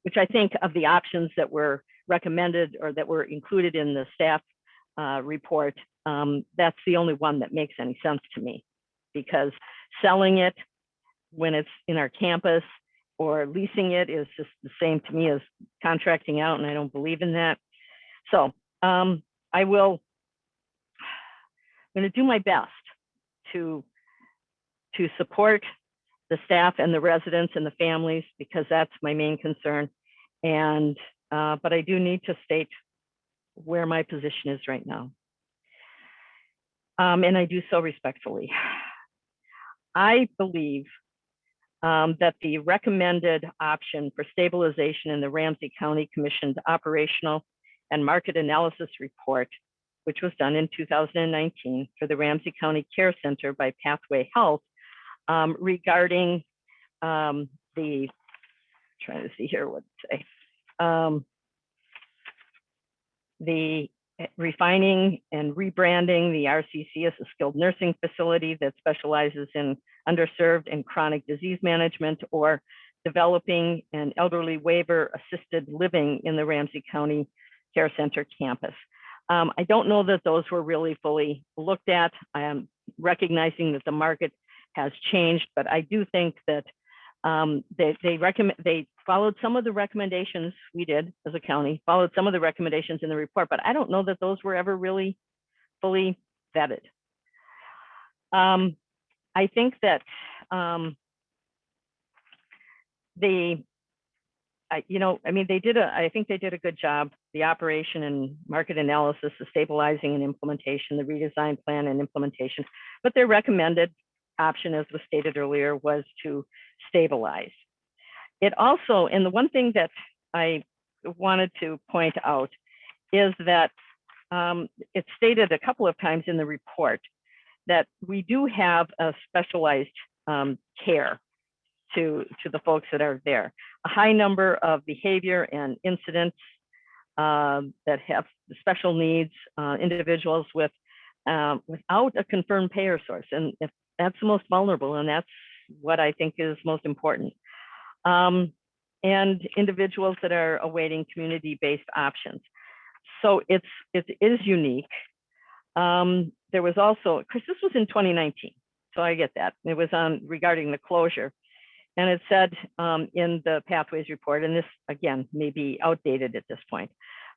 which I think of the options that were recommended or that were included in the staff report, that's the only one that makes any sense to me, because selling it when it's in our campus or leasing it is just the same to me as contracting out, and I don't believe in that. So I'm going to do my best to support the staff and the residents and the families, because that's my main concern. And but I do need to state where my position is right now. And I do so respectfully. I believe that the recommended option for stabilization in the Ramsey County Commission's operational and market analysis report, which was done in 2019 for the Ramsey County Care Center by Pathway Health, regarding trying to see here what to say, the refining and rebranding the RCC as a skilled nursing facility that specializes in underserved and chronic disease management, or developing an elderly waiver assisted living in the Ramsey County Care Center campus. I don't know that those were really fully looked at. I am recognizing that the market has changed, but I do think that they followed some of the recommendations we did as a county, followed some of the recommendations in the report, but I don't know that those were ever really fully vetted. I think that I think they did a good job. The operation and market analysis, the stabilizing and implementation, the redesign plan and implementation, but their recommended option, as was stated earlier, was to stabilize. It also, and the one thing that I wanted to point out is that it's stated a couple of times in the report that we do have a specialized care to the folks that are there. A high number of behavior and incidents that have special needs, individuals with without a confirmed payer source, and if that's the most vulnerable, and that's what I think is most important. And individuals that are awaiting community-based options. So it is unique. There was also, Chris, this was in 2019, so I get that. It was on regarding the closure. And it said in the Pathways report, and this again may be outdated at this point,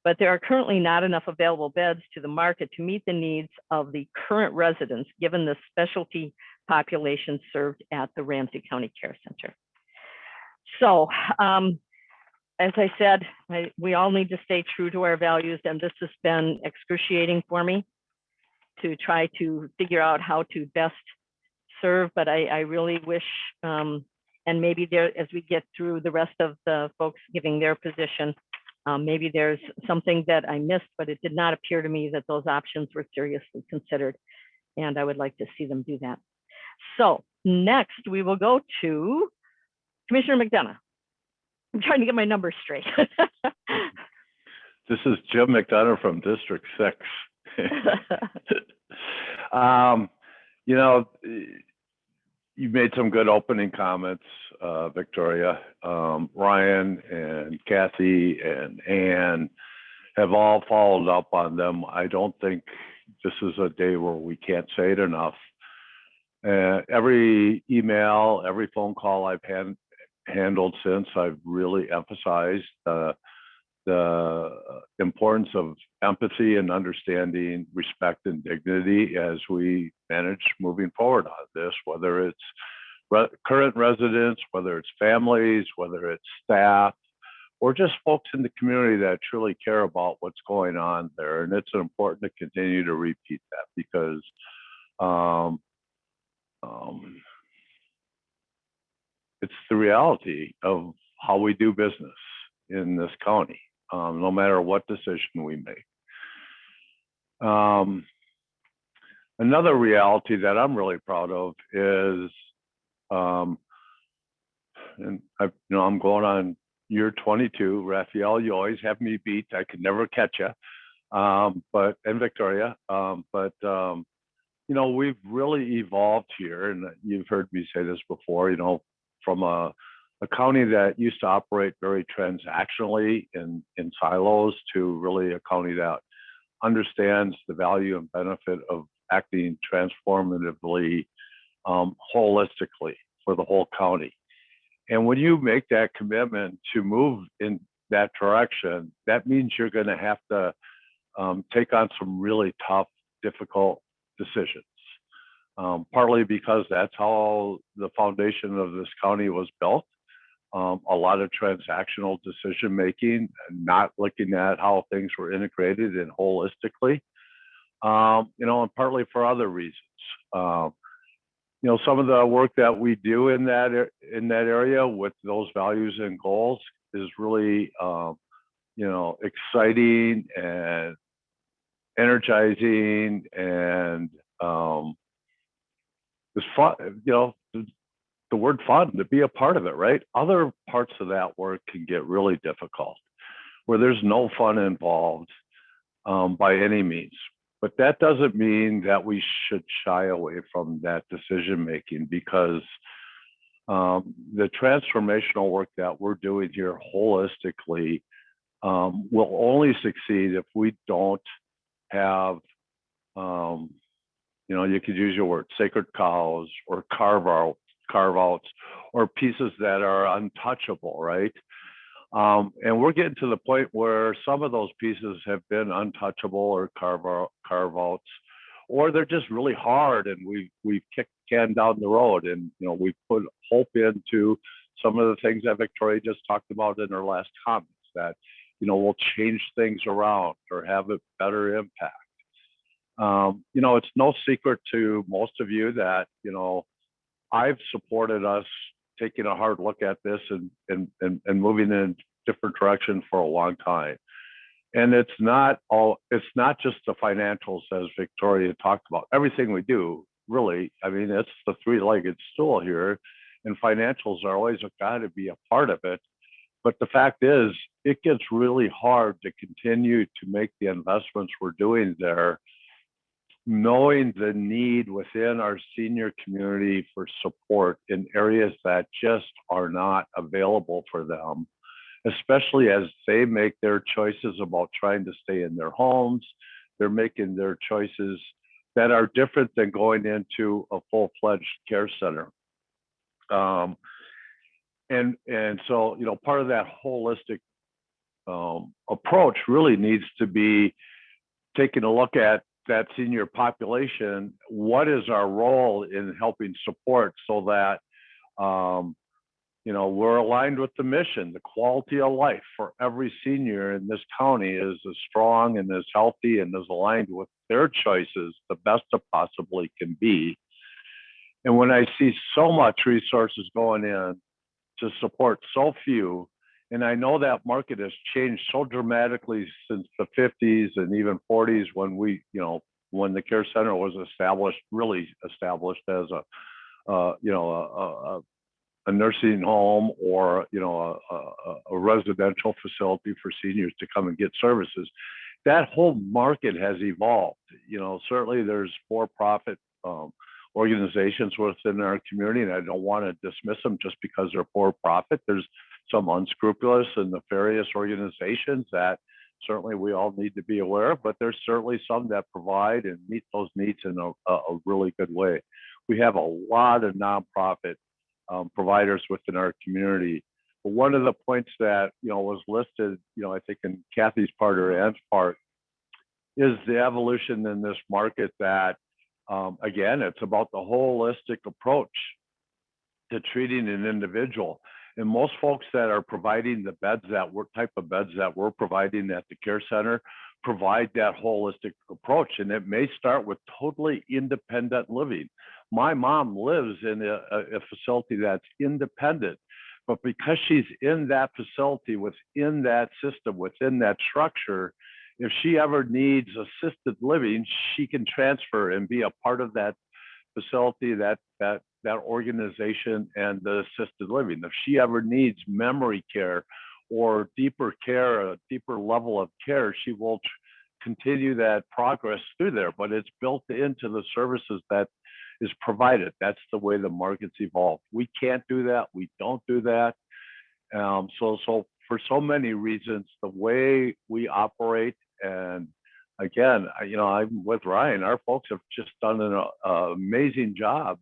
but there are currently not enough available beds to the market to meet the needs of the current residents, given the specialty population served at the Ramsey County Care Center. So as I said, we all need to stay true to our values, and this has been excruciating for me to try to figure out how to best serve, but I really wish, and maybe there, as we get through the rest of the folks giving their position, maybe there's something that I missed, but it did not appear to me that those options were seriously considered, and I would like to see them do that. So next we will go to Commissioner McDonough. I'm trying to get my numbers straight. This is Jim McDonough from District 6. You know, you made some good opening comments, Victoria. Ryan and Kathy and Ann have all followed up on them. I don't think this is a day where we can't say it enough. Every email, every phone call I've handled since, I've really emphasized the importance of empathy and understanding, respect and dignity as we manage moving forward on this, whether it's current residents, whether it's families, whether it's staff, or just folks in the community that truly care about what's going on there. And it's important to continue to repeat that because it's the reality of how we do business in this county, no matter what decision we make. Another reality that I'm really proud of is, and I'm going on year 22. Raphael, you always have me beat. I could never catch you, and Victoria, we've really evolved here, and you've heard me say this before, from a county that used to operate very transactionally in silos to really a county that understands the value and benefit of acting transformatively, holistically for the whole county. And when you make that commitment to move in that direction, that means you're going to have to take on some really tough, difficult decisions. Partly because that's how the foundation of this county was built. A lot of transactional decision making, and not looking at how things were integrated and holistically, and partly for other reasons. Some of the work that we do in that area with those values and goals is really, exciting and energizing, and it's fun, the word fun, to be a part of it, right? Other parts of that work can get really difficult, where there's no fun involved. by any means. But that doesn't mean that we should shy away from that decision making, because the transformational work that we're doing here holistically will only succeed if we don't have, you could use your word, sacred cows or carve outs or pieces that are untouchable, right? And we're getting to the point where some of those pieces have been untouchable or carve outs, or they're just really hard, and we've kicked the can down the road, and we've put hope into some of the things that Victoria just talked about in her last comments that will change things around or have a better impact. It's no secret to most of you that I've supported us taking a hard look at this and moving in a different direction for a long time. And it's not just the financials, as Victoria talked about. Everything we do, really, I mean, it's the three-legged stool here, and financials are always got to be a part of it. But the fact is, it gets really hard to continue to make the investments we're doing there, knowing the need within our senior community for support in areas that just are not available for them, especially as they make their choices about trying to stay in their homes. They're making their choices that are different than going into a full-fledged care center. And so, part of that holistic approach really needs to be taking a look at that senior population. What is our role in helping support so that we're aligned with the mission? The quality of life for every senior in this county is as strong and as healthy and as aligned with their choices the best it possibly can be. And when I see so much resources going in to support so few, and I know that market has changed so dramatically since the 50s and even 40s when when the care center was really established as a nursing home or a residential facility for seniors to come and get services. That whole market has evolved. Certainly there's for-profit organizations within our community, and I don't want to dismiss them just because they're for-profit. There's some unscrupulous and nefarious organizations that certainly we all need to be aware of, but there's certainly some that provide and meet those needs in a really good way. We have a lot of nonprofit providers within our community. But one of the points that was listed, I think in Kathy's part or Ann's part, is the evolution in this market that, again, it's about the holistic approach to treating an individual. And most folks that are providing the type of beds that we're providing at the care center provide that holistic approach. And it may start with totally independent living. My mom lives in a facility that's independent, but because she's in that facility, within that system, within that structure, if she ever needs assisted living, she can transfer and be a part of that facility, that organization and the assisted living. If she ever needs memory care or deeper care, a deeper level of care, she will continue that progress through there, but it's built into the services that is provided. That's the way the market's evolved. We can't do that. We don't do that. So for so many reasons, the way we operate, and again, I'm with Ryan, our folks have just done an amazing job.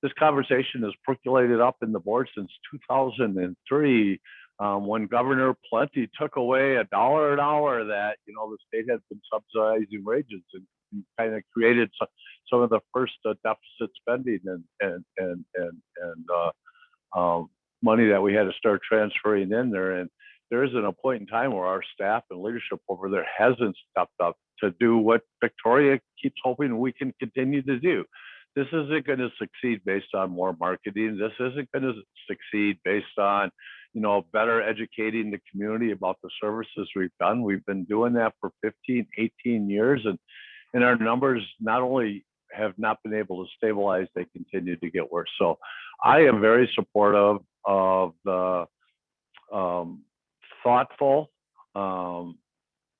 This conversation has percolated up in the board since 2003, when Governor Plenty took away $1 an hour that, the state had been subsidizing wages and kind of created some of the first deficit spending and money that we had to start transferring in there. And there isn't a point in time where our staff and leadership over there hasn't stepped up to do what Victoria keeps hoping we can continue to do. This isn't going to succeed based on more marketing. This isn't going to succeed based on, better educating the community about the services we've done. We've been doing that for 15, 18 years, and our numbers not only have not been able to stabilize, they continue to get worse. So I am very supportive of the thoughtful,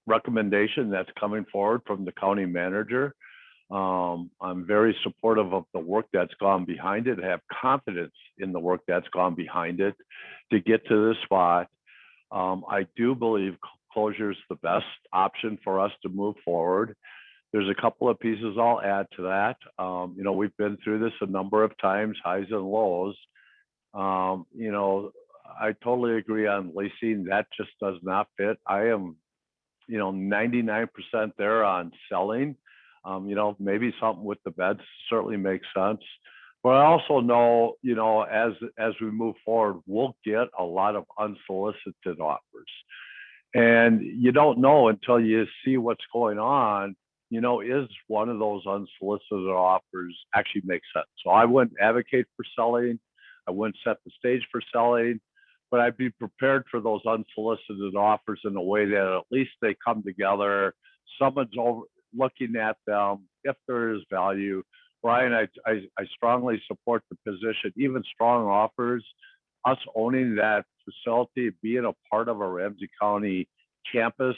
recommendation that's coming forward from the county manager. I'm very supportive of the work that's gone behind it. I have confidence in the work that's gone behind it to get to this spot. I do believe closure is the best option for us to move forward. There's a couple of pieces I'll add to that. You know, we've been through this a number of times, highs and lows. You know, I totally agree on leasing. That just does not fit. I am, you know, 99% there on selling. You know, maybe something with the beds certainly makes sense. But I also know, you know, as we move forward, we'll get a lot of unsolicited offers. And you don't know until you see what's going on, you know, is one of those unsolicited offers actually makes sense. So I wouldn't advocate for selling. I wouldn't set the stage for selling, but I'd be prepared for those unsolicited offers in a way that at least they come together. Someone's looking at them. If there is value, Brian, I strongly support the position. Even strong offers, us owning that facility, being a part of a Ramsey County campus,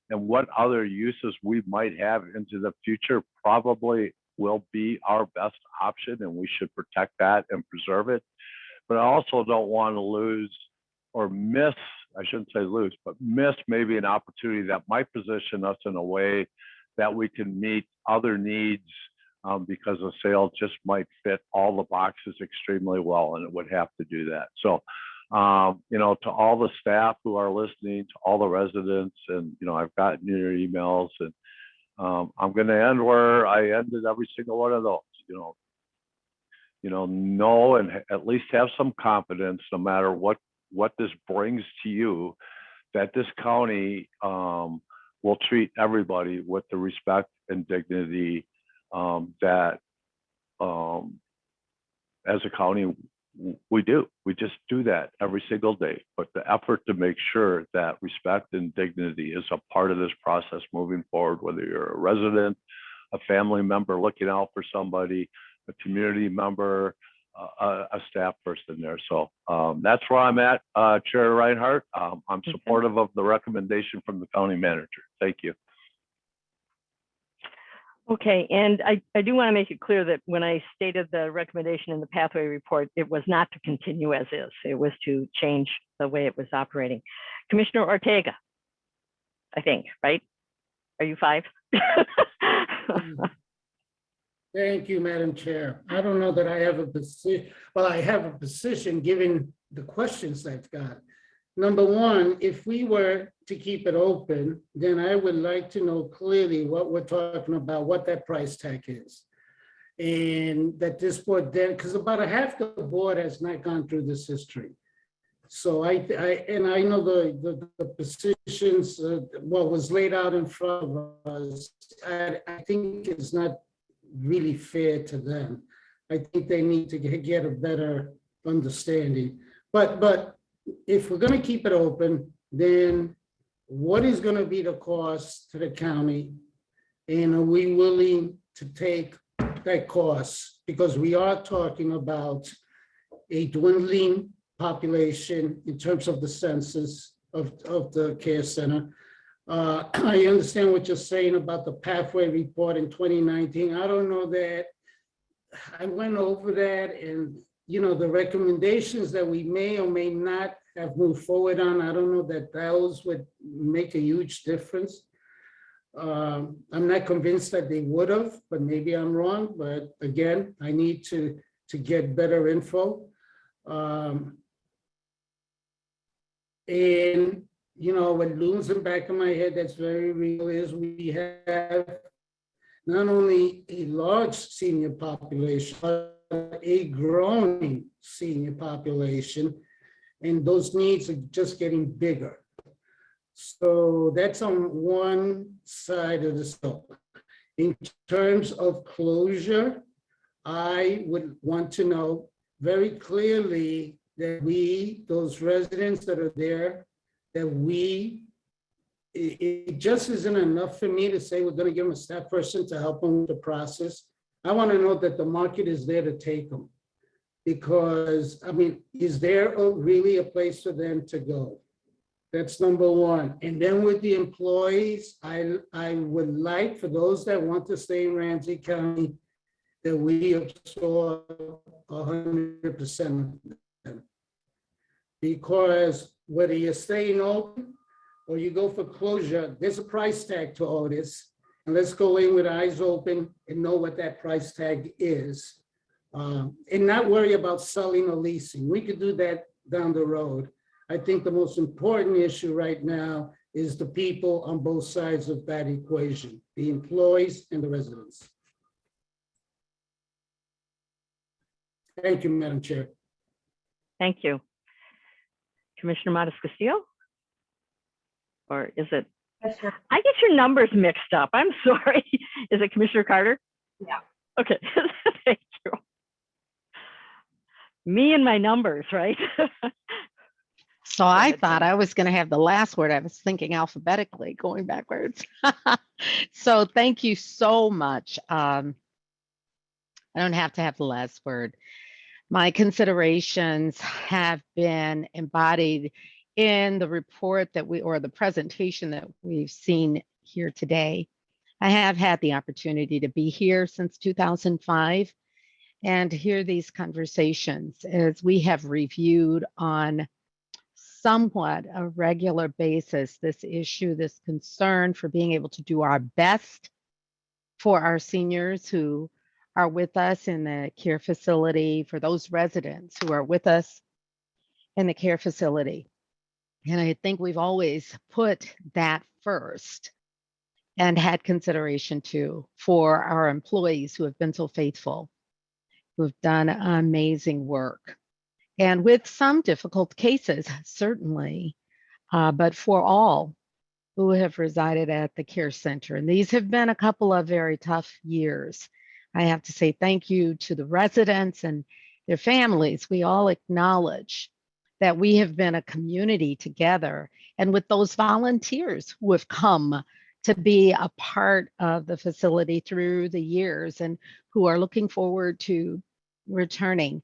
and what other uses we might have into the future probably will be our best option, and we should protect that and preserve it. But I also don't want to lose or miss, I shouldn't say lose, but miss maybe an opportunity that might position us in a way that we can meet other needs, because a sale just might fit all the boxes extremely well, and it would have to do that. So, you know, to all the staff who are listening, to all the residents, and, you know, I've gotten your emails, and I'm going to end where I ended every single one of those, know and at least have some confidence, no matter what this brings to you, that this county will treat everybody with the respect and dignity that as a county we do. We just do that every single day. But the effort to make sure that respect and dignity is a part of this process moving forward, whether you're a resident, a family member looking out for somebody, a community member, a staff person there. So that's where I'm at, Chair Reinhardt. I'm supportive of the recommendation from the county manager. Thank you. Okay, and I do want to make it clear that when I stated the recommendation in the pathway report, it was not to continue as is. It was to change the way it was operating. Commissioner Ortega, I think, right? Are you 5? Thank you, Madam Chair. I don't know that I have a position. Well, I have a position given the questions I've got. Number one, if we were to keep it open, then I would like to know clearly what we're talking about, what that price tag is. And that this board then, because about a half the board has not gone through this history. So I know the positions, what was laid out in front of us, I think is not really fair to them. I think they need to get a better understanding. But if we're going to keep it open, then what is going to be the cost to the county? And are we willing to take that cost? Because we are talking about a dwindling population in terms of the census of the care center. I understand what you're saying about the pathway report in 2019. I don't know that. I went over that, and the recommendations that we may or may not have moved forward on, I don't know that those would make a huge difference. I'm not convinced that they would have, but maybe I'm wrong. But again, I need to get better info. And what looms in the back of my head that's very real is we have not only a large senior population, but a growing senior population, and those needs are just getting bigger. So that's on one side of the scope. In terms of closure, I would want to know very clearly that those residents that are there, that it just isn't enough for me to say we're going to give them a staff person to help them with the process. I want to know that the market is there to take them. Because, is there really a place for them to go? That's number one. And then with the employees, I would like for those that want to stay in Ramsey County, that we absorb 100% of them. Because whether you're staying open or you go for closure, there's a price tag to all this. And let's go in with eyes open and know what that price tag is. And not worry about selling or leasing. We could do that down the road. I think the most important issue right now is the people on both sides of that equation, the employees and the residents. Thank you, Madam Chair. Thank you. Commissioner Modis Castillo? Or is it? Yes, sir. I get your numbers mixed up. I'm sorry. Is it Commissioner Carter? Yeah. Okay. Thank you. Me and my numbers, right? So I ahead, thought Jen. I was going to have the last word. I was thinking alphabetically, going backwards. So thank you so much. I don't have to have the last word. My considerations have been embodied in the report that or the presentation that we've seen here today. I have had the opportunity to be here since 2005 and hear these conversations as we have reviewed on somewhat a regular basis this issue, this concern for being able to do our best for our seniors who are with us in the care facility, for those residents who are with us in the care facility. And I think we've always put that first and had consideration too for our employees who have been so faithful, who have done amazing work. And with some difficult cases, certainly, but for all who have resided at the care center. And these have been a couple of very tough years. I have to say thank you to the residents and their families. We all acknowledge that we have been a community together, and with those volunteers who have come to be a part of the facility through the years and who are looking forward to returning.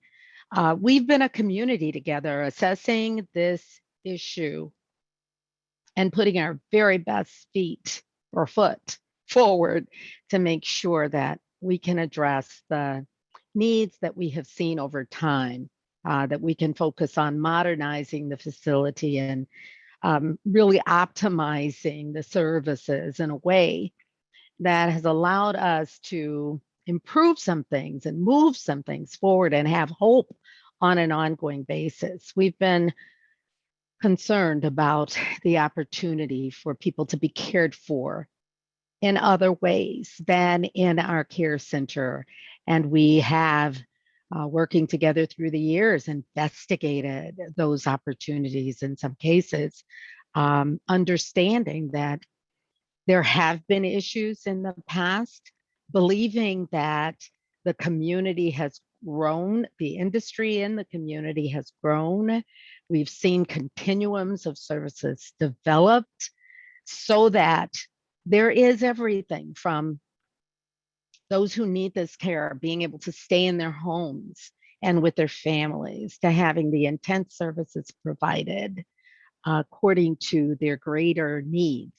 We've been a community together assessing this issue and putting our very best foot forward to make sure that we can address the needs that we have seen over time, that we can focus on modernizing the facility and really optimizing the services in a way that has allowed us to improve some things and move some things forward and have hope on an ongoing basis. We've been concerned about the opportunity for people to be cared for in other ways than in our care center. And we have, working together through the years, investigated those opportunities in some cases, understanding that there have been issues in the past, believing that the community has grown, the industry in the community has grown. We've seen continuums of services developed so that there is everything from those who need this care being able to stay in their homes and with their families, to having the intense services provided according to their greater needs.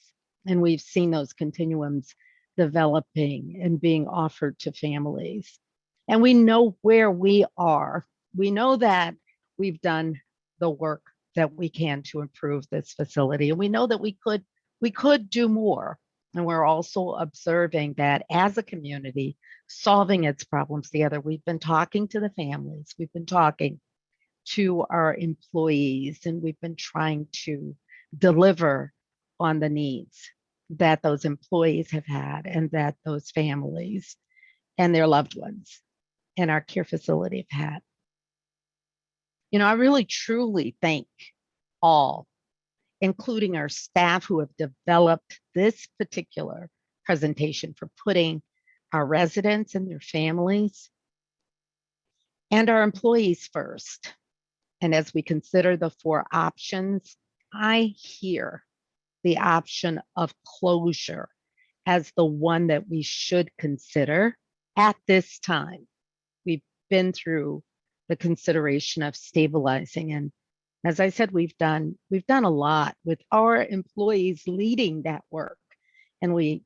And we've seen those continuums developing and being offered to families. And we know where we are. We know that we've done the work that we can to improve this facility. And we know that we could do more. And we're also observing that as a community, solving its problems together. We've been talking to the families, we've been talking to our employees, and we've been trying to deliver on the needs that those employees have had and that those families and their loved ones in our care facility have had. You know, I really truly thank all, including our staff who have developed this particular presentation, for putting our residents and their families and our employees first. And as we consider the 4 options, I hear the option of closure as the one that we should consider at this time. We've been through the consideration of stabilizing, and As I said, we've done a lot with our employees leading that work. And we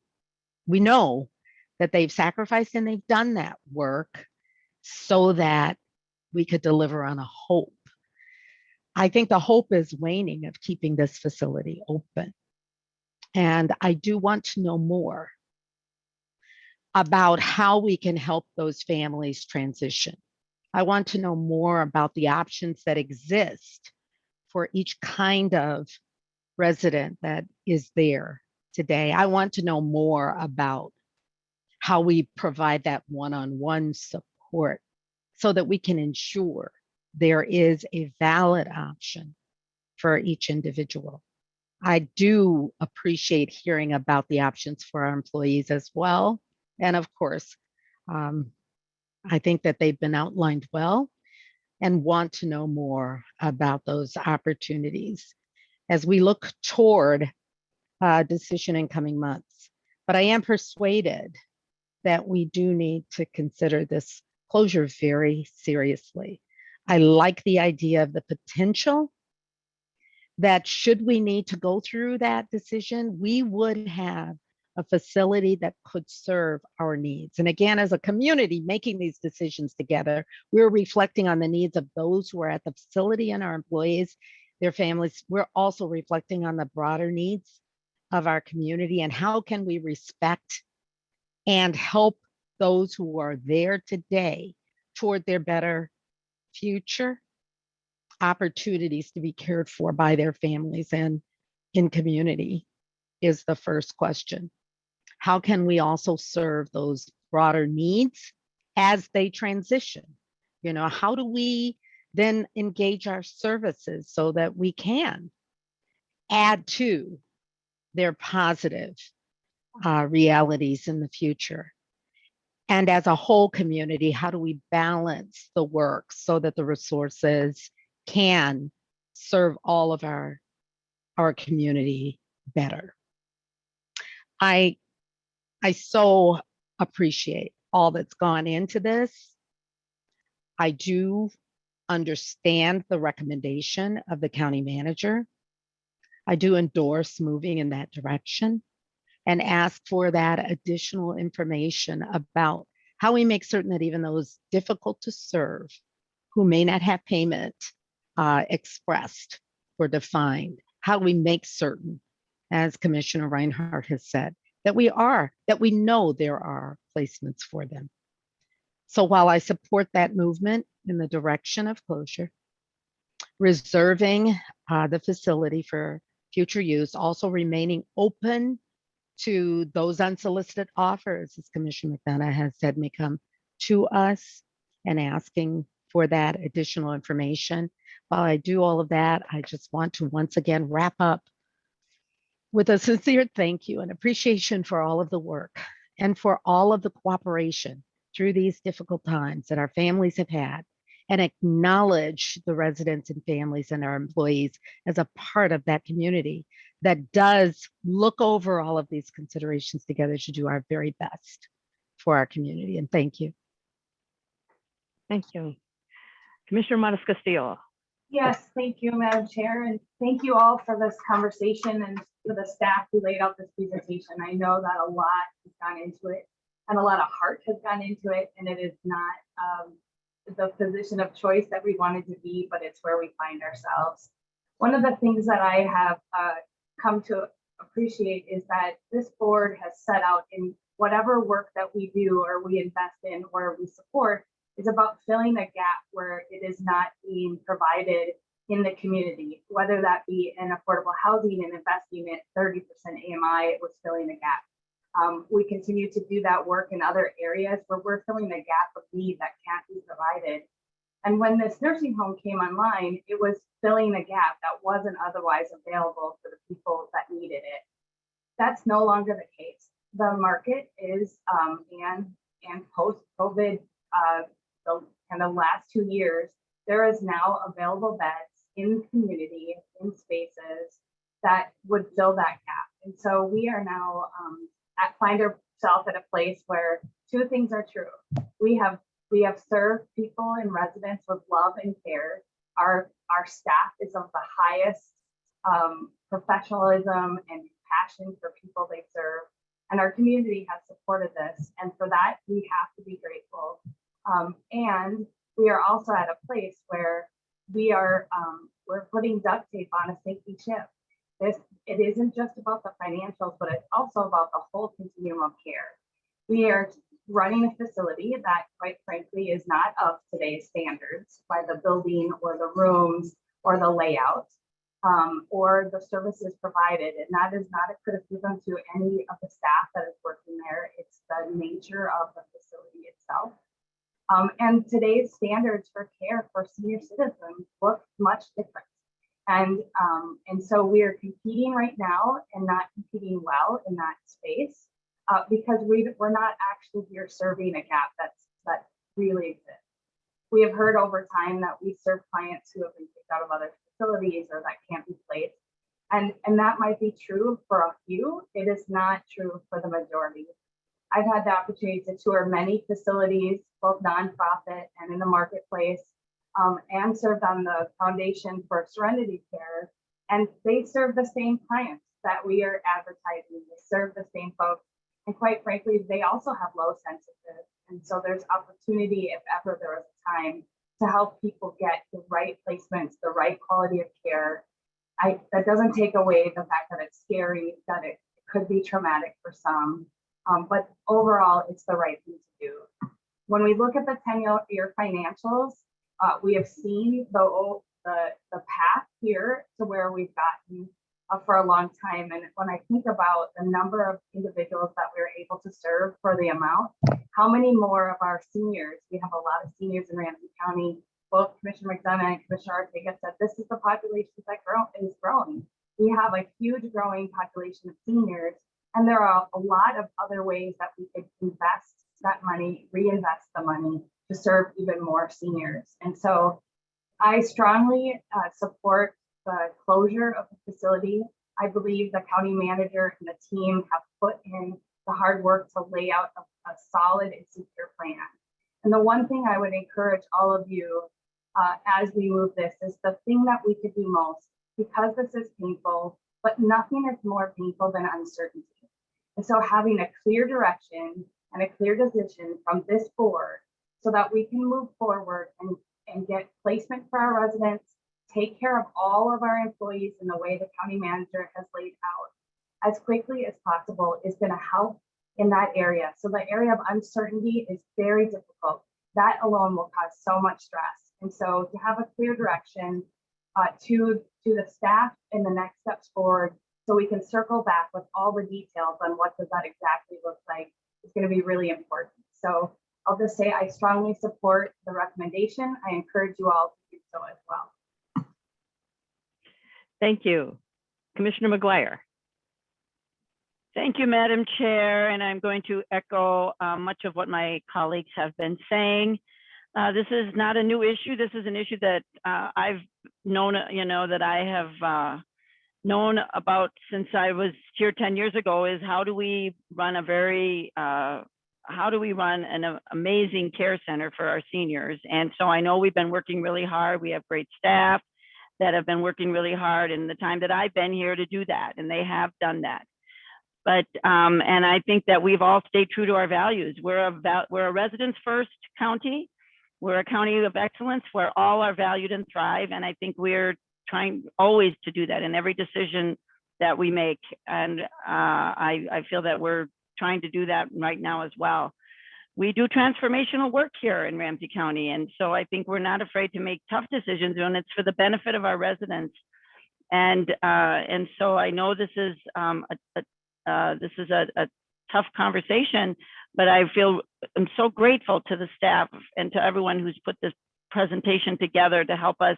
know that they've sacrificed and they've done that work so that we could deliver on a hope. I think the hope is waning of keeping this facility open. And I do want to know more about how we can help those families transition. I want to know more about the options that exist for each kind of resident that is there today. I want to know more about how we provide that one-on-one support so that we can ensure there is a valid option for each individual. I do appreciate hearing about the options for our employees as well. And of course, I think that they've been outlined well and want to know more about those opportunities as we look toward a decision in coming months. But I am persuaded that we do need to consider this closure very seriously. I like the idea of the potential that should we need to go through that decision, we would have a facility that could serve our needs. And again, as a community making these decisions together, we're reflecting on the needs of those who are at the facility and our employees, their families. We're also reflecting on the broader needs of our community and how can we respect and help those who are there today toward their better future opportunities to be cared for by their families and in community is the first question. How can we also serve those broader needs as they transition? You know, how do we then engage our services so that we can add to their positive realities in the future? And as a whole community, how do we balance the work so that the resources can serve all of our community better? I so appreciate all that's gone into this. I do understand the recommendation of the county manager. I do endorse moving in that direction and ask for that additional information about how we make certain that even those difficult to serve who may not have payment expressed or defined, how we make certain, as Commissioner Reinhardt has said, that we know there are placements for them. So while I support that movement in the direction of closure, reserving the facility for future use, also remaining open to those unsolicited offers, as Commissioner McDonough has said, may come to us and asking for that additional information. While I do all of that, I just want to once again wrap up with a sincere thank you and appreciation for all of the work and for all of the cooperation through these difficult times that our families have had, and acknowledge the residents and families and our employees as a part of that community that does look over all of these considerations together to do our very best for our community. And thank you. Thank you. Commissioner Montes Castillo. Yes, thank you, Madam Chair, and thank you all for this conversation and for the staff who laid out this presentation. I know that a lot has gone into it and a lot of heart has gone into it, and it is not the position of choice that we wanted to be, but it's where we find ourselves. One of the things that I have come to appreciate is that this board has set out in whatever work that we do or we invest in or we support is about filling a gap where it is not being provided in the community, whether that be in affordable housing and investing at 30% AMI, it was filling a gap. We continue to do that work in other areas where we're filling a gap of need that can't be provided. And when this nursing home came online, it was filling a gap that wasn't otherwise available for the people that needed it. That's no longer the case. The market is, and post-COVID, the last 2 years, there is now available beds in the community, in spaces that would fill that gap. And so we are now find ourselves at a place where two things are true. We have served people and residents with love and care. Our staff is of the highest professionalism and passion for people they serve. And our community has supported this. And for that, we have to be grateful. And we are also at a place where we're putting duct tape on a safety ship. It isn't just about the financials, but it's also about the whole continuum of care. We are running a facility that, quite frankly, is not of today's standards by the building or the rooms or the layout or the services provided. And that is not a criticism to any of the staff that is working there. It's the nature of the facility itself. And today's standards for care for senior citizens look much different. And so we are competing right now and not competing well in that space because we're not actually here serving a gap that really exists. We have heard over time that we serve clients who have been kicked out of other facilities or that can't be placed. And that might be true for a few. It is not true for the majority. I've had the opportunity to tour many facilities, both nonprofit and in the marketplace, and served on the Foundation for Serenity Care. And they serve the same clients that we are advertising. They serve the same folks. And quite frankly, they also have low censuses. And so there's opportunity, if ever there was a time, to help people get the right placements, the right quality of care. That doesn't take away the fact that it's scary, that it could be traumatic for some. But overall, it's the right thing to do. When we look at the 10-year financials, we have seen the path here to where we've gotten for a long time. And when I think about the number of individuals that we're able to serve for the amount, how many more of our seniors, we have a lot of seniors in Ramsey County, both Commissioner McDonough and Commissioner Ortega said, this is the population that is growing. We have a huge growing population of seniors. And there are a lot of other ways that we could invest that money, reinvest the money to serve even more seniors. And so I strongly support the closure of the facility. I believe the county manager and the team have put in the hard work to lay out a solid and secure plan. And the one thing I would encourage all of you as we move this is the thing that we could do most, because this is painful, but nothing is more painful than uncertainty. And so having a clear direction and a clear decision from this board so that we can move forward and get placement for our residents, take care of all of our employees in the way the county manager has laid out as quickly as possible is going to help in that area. So the area of uncertainty is very difficult. That alone will cause so much stress. And so to have a clear direction to the staff in the next steps forward, so we can circle back with all the details on what does that exactly look like is going to be really important. So I'll just say I strongly support the recommendation. I encourage you all to do so as well. Thank you. Commissioner McGuire. Thank you, Madam Chair, and I'm going to echo much of what my colleagues have been saying. This is not a new issue. This is an issue that I've known, that I have known about since I was here 10 years ago, is how do we run an amazing care center for our seniors? And so I know we've been working really hard. We have great staff that have been working really hard in the time that I've been here to do that, and they have done that. But and I think that we've all stayed true to our values. We're a residents first county. We're a county of excellence where all are valued and thrive. And I think we're trying always to do that in every decision that we make. And I feel that we're trying to do that right now as well. We do transformational work here in Ramsey County. And so I think we're not afraid to make tough decisions when it's for the benefit of our residents. And so I know this is a tough conversation, but I'm so grateful to the staff and to everyone who's put this presentation together to help us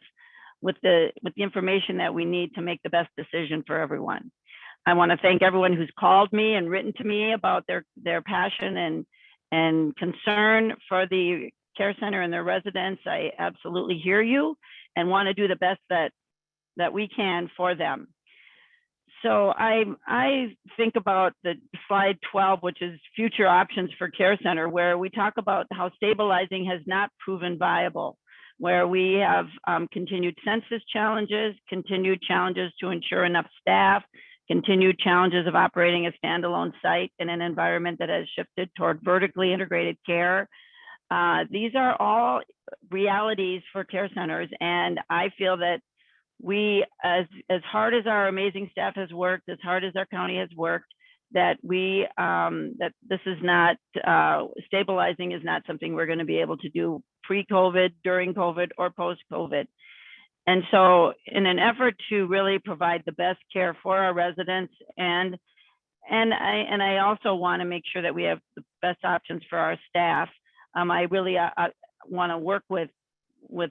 with the information that we need to make the best decision for everyone. I want to thank everyone who's called me and written to me about their passion and concern for the care center and their residents. I absolutely hear you and want to do the best that we can for them. So I think about the slide 12, which is future options for care center, where we talk about how stabilizing has not proven viable. where we have continued census challenges, continued challenges to ensure enough staff, continued challenges of operating a standalone site in an environment that has shifted toward vertically integrated care. These are all realities for care centers, and I feel that we, as hard as our amazing staff has worked, as hard as our county has worked, that we that this is not stabilizing is not something we're going to be able to do pre-COVID, during COVID, or post-COVID. And so, in an effort to really provide the best care for our residents, and I also want to make sure that we have the best options for our staff. I really want to work with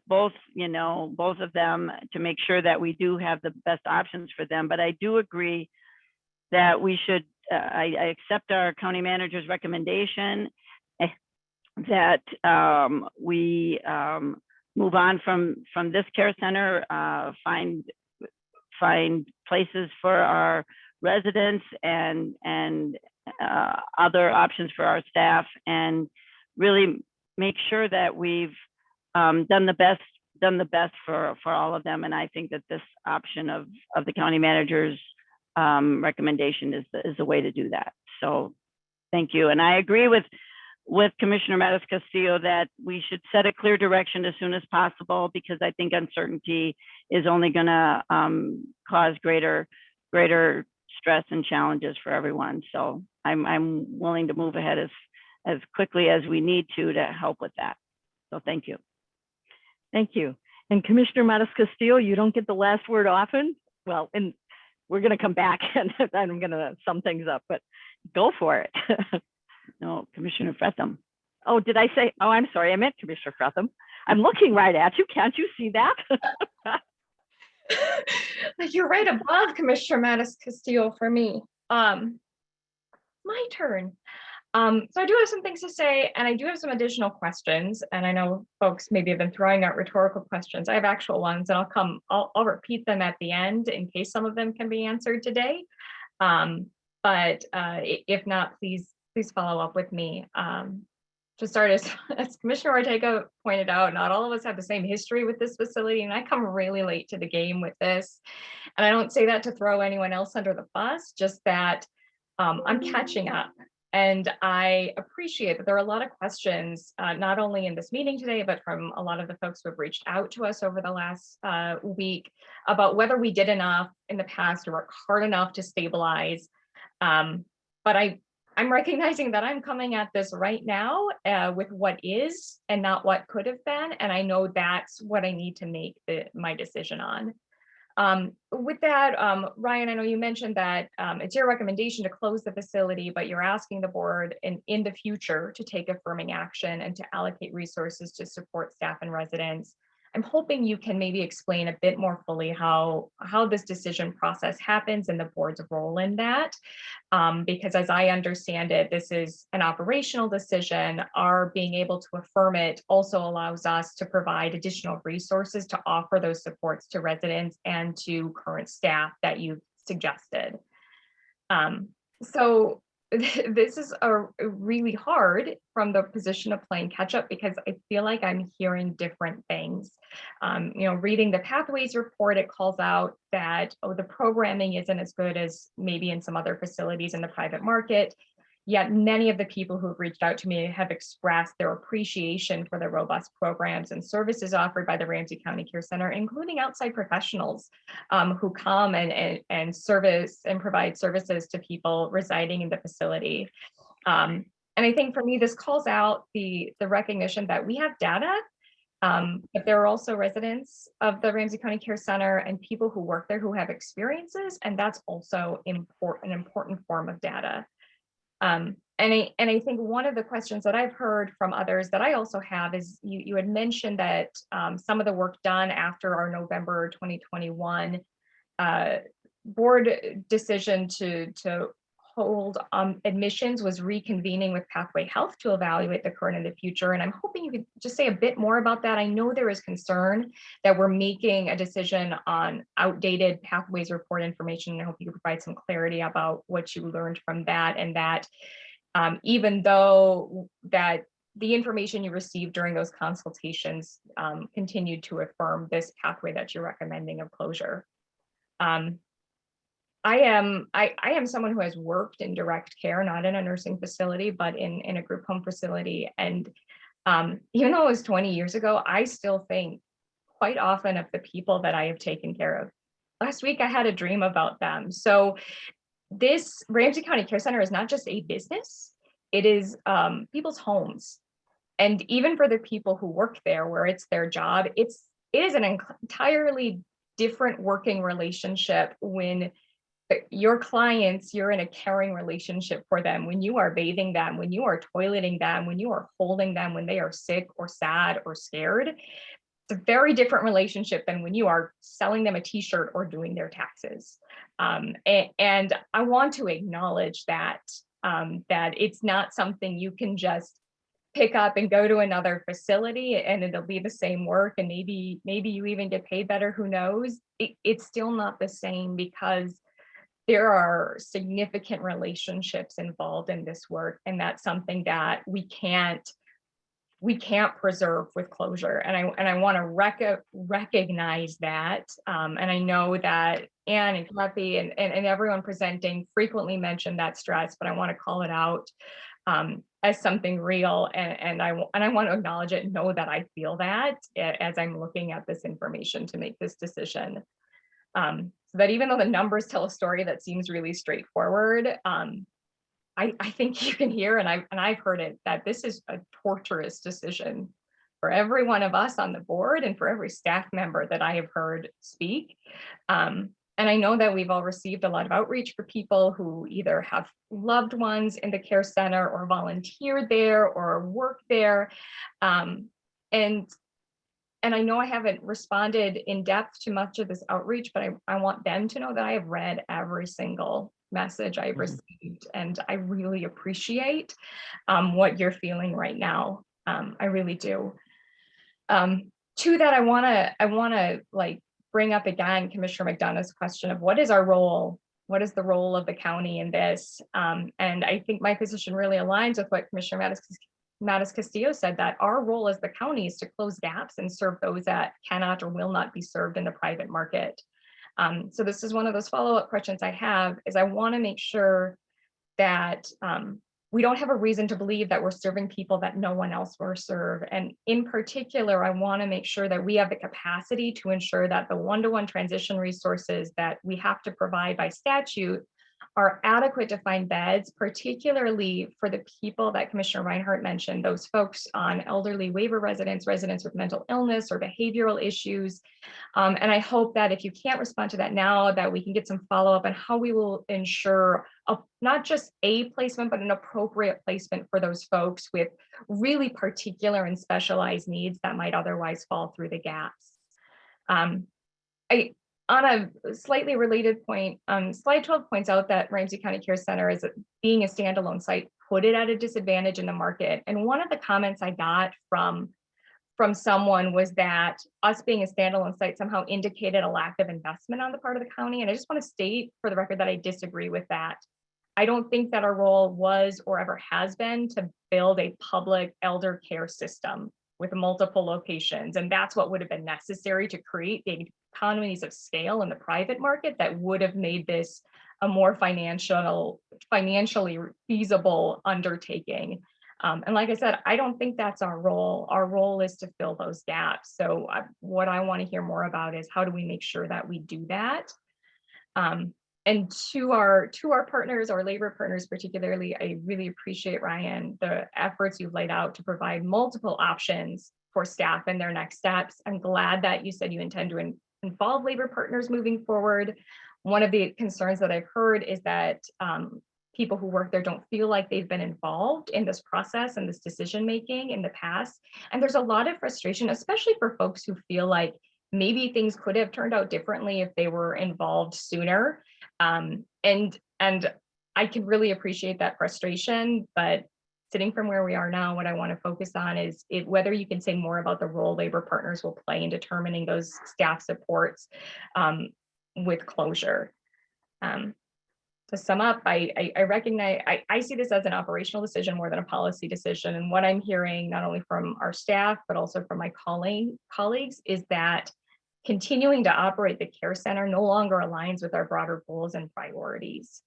both, both of them to make sure that we do have the best options for them. But I do agree that we should, I accept our county manager's recommendation that we move on from this care center, find places for our residents and other options for our staff, and really make sure that we've done the best for all of them. And I think that this option of the county manager's recommendation is the way to do that. So thank you. And I agree with Commissioner Matos Castillo that we should set a clear direction as soon as possible, because I think uncertainty is only going to cause greater stress and challenges for everyone. So I'm willing to move ahead as quickly as we need to help with that. So thank you. Thank you. And Commissioner Matos Castillo, you don't get the last word often. Well, and we're going to come back and I'm going to sum things up, but go for it. No, Commissioner Fretham. Oh, did I say? Oh, I'm sorry. I meant Commissioner Fretham. I'm looking right at you. Can't you see that? You're right above Commissioner Matos Castillo for me. My turn. So I do have some things to say, and I do have some additional questions. And I know folks maybe have been throwing out rhetorical questions. I have actual ones, and I'll repeat them at the end in case some of them can be answered today. But if not, please follow up with me. To start, as Commissioner Ortega pointed out, not all of us have the same history with this facility, and I come really late to the game with this. And I don't say that to throw anyone else under the bus, just that I'm catching up. And I appreciate that there are a lot of questions, not only in this meeting today, but from a lot of the folks who have reached out to us over the last week about whether we did enough in the past to work hard enough to stabilize. But I'm recognizing that I'm coming at this right now with what is and not what could have been. And I know that's what I need to make my decision on. With that, Ryan, I know you mentioned that it's your recommendation to close the facility, but you're asking the board in the future to take affirming action and to allocate resources to support staff and residents. I'm hoping you can maybe explain a bit more fully how this decision process happens and the board's role in that. Because as I understand it, this is an operational decision. Our being able to affirm it also allows us to provide additional resources to offer those supports to residents and to current staff that you've suggested. So this is really hard from the position of playing catch up, because I feel like I'm hearing different things. Reading the Pathways report, it calls out that, the programming isn't as good as maybe in some other facilities in the private market. Yet many of the people who have reached out to me have expressed their appreciation for the robust programs and services offered by the Ramsey County Care Center, including outside professionals who come and service and provide services to people residing in the facility. And I think for me, this calls out the recognition that we have data, but there are also residents of the Ramsey County Care Center and people who work there who have experiences, and that's also an important form of data. And I think one of the questions that I've heard from others that I also have is you had mentioned that some of the work done after our November 2021 board decision to hold admissions was reconvening with Pathway Health to evaluate the current and the future. And I'm hoping you could just say a bit more about that. I know there is concern that we're making a decision on outdated Pathways report information. And I hope you could provide some clarity about what you learned from that, and that even though that the information you received during those consultations continued to affirm this pathway that you're recommending of closure. I am someone who has worked in direct care, not in a nursing facility, but in a group home facility. And even though it was 20 years ago, I still think quite often of the people that I have taken care of. Last week, I had a dream about them. So this Ramsey County Care Center is not just a business, it is people's homes. And even for the people who work there, where it's their job, it is an entirely different working relationship when your clients, you're in a caring relationship for them, when you are bathing them, when you are toileting them, when you are holding them, when they are sick or sad or scared. It's a very different relationship than when you are selling them a t-shirt or doing their taxes. And I want to acknowledge that, that it's not something you can just pick up and go to another facility and it'll be the same work, and maybe you even get paid better, who knows. It's still not the same, because there are significant relationships involved in this work, and that's something that we can't preserve with closure. And I want to recognize that. And I know that Anne and Kathy and everyone presenting frequently mentioned that stress, but I want to call it out as something real. And I want to acknowledge it and know that I feel that as I'm looking at this information to make this decision. So that even though the numbers tell a story that seems really straightforward, I think you can hear, and I've heard it, that this is a torturous decision for every one of us on the board and for every staff member that I have heard speak. And I know that we've all received a lot of outreach for people who either have loved ones in the care center or volunteered there or work there. And I know I haven't responded in depth to much of this outreach, but I want them to know that I have read every single message I've received, and I really appreciate what you're feeling right now. I really do. To that, I wanna like bring up again Commissioner McDonough's question of what is our role? What is the role of the county in this? And I think my position really aligns with what Commissioner Mattis Castillo said, that our role as the county is to close gaps and serve those that cannot or will not be served in the private market. So this is one of those follow-up questions I have, is I want to make sure that we don't have a reason to believe that we're serving people that no one else will serve. And in particular, I want to make sure that we have the capacity to ensure that the one-to-one transition resources that we have to provide by statute are adequate to find beds, particularly for the people that Commissioner Reinhardt mentioned, those folks on elderly waiver residents, residents with mental illness or behavioral issues. And I hope that if you can't respond to that now, that we can get some follow-up on how we will ensure not just a placement, but an appropriate placement for those folks with really particular and specialized needs that might otherwise fall through the gaps. On a slightly related point, slide 12 points out that Ramsey County Care Center, is being a standalone site, put it at a disadvantage in the market. And one of the comments I got from someone was that us being a standalone site somehow indicated a lack of investment on the part of the county. And I just want to state for the record that I disagree with that. I don't think that our role was or ever has been to build a public elder care system with multiple locations. And that's what would have been necessary to create the economies of scale in the private market that would have made this a more financially feasible undertaking. And like I said, I don't think that's our role. Our role is to fill those gaps. So what I want to hear more about is how do we make sure that we do that? And to our partners, our labor partners particularly, I really appreciate, Ryan, the efforts you've laid out to provide multiple options for staff and their next steps. I'm glad that you said you intend to involve labor partners moving forward. One of the concerns that I've heard is that people who work there don't feel like they've been involved in this process and this decision making in the past. And there's a lot of frustration, especially for folks who feel like maybe things could have turned out differently if they were involved sooner. And I can really appreciate that frustration, but sitting from where we are now, what I want to focus on is whether you can say more about the role labor partners will play in determining those staff supports with closure. to sum up, I recognize, I see this as an operational decision more than a policy decision. And what I'm hearing, not only from our staff, but also from my colleagues, is that continuing to operate the care center no longer aligns with our broader goals and priorities.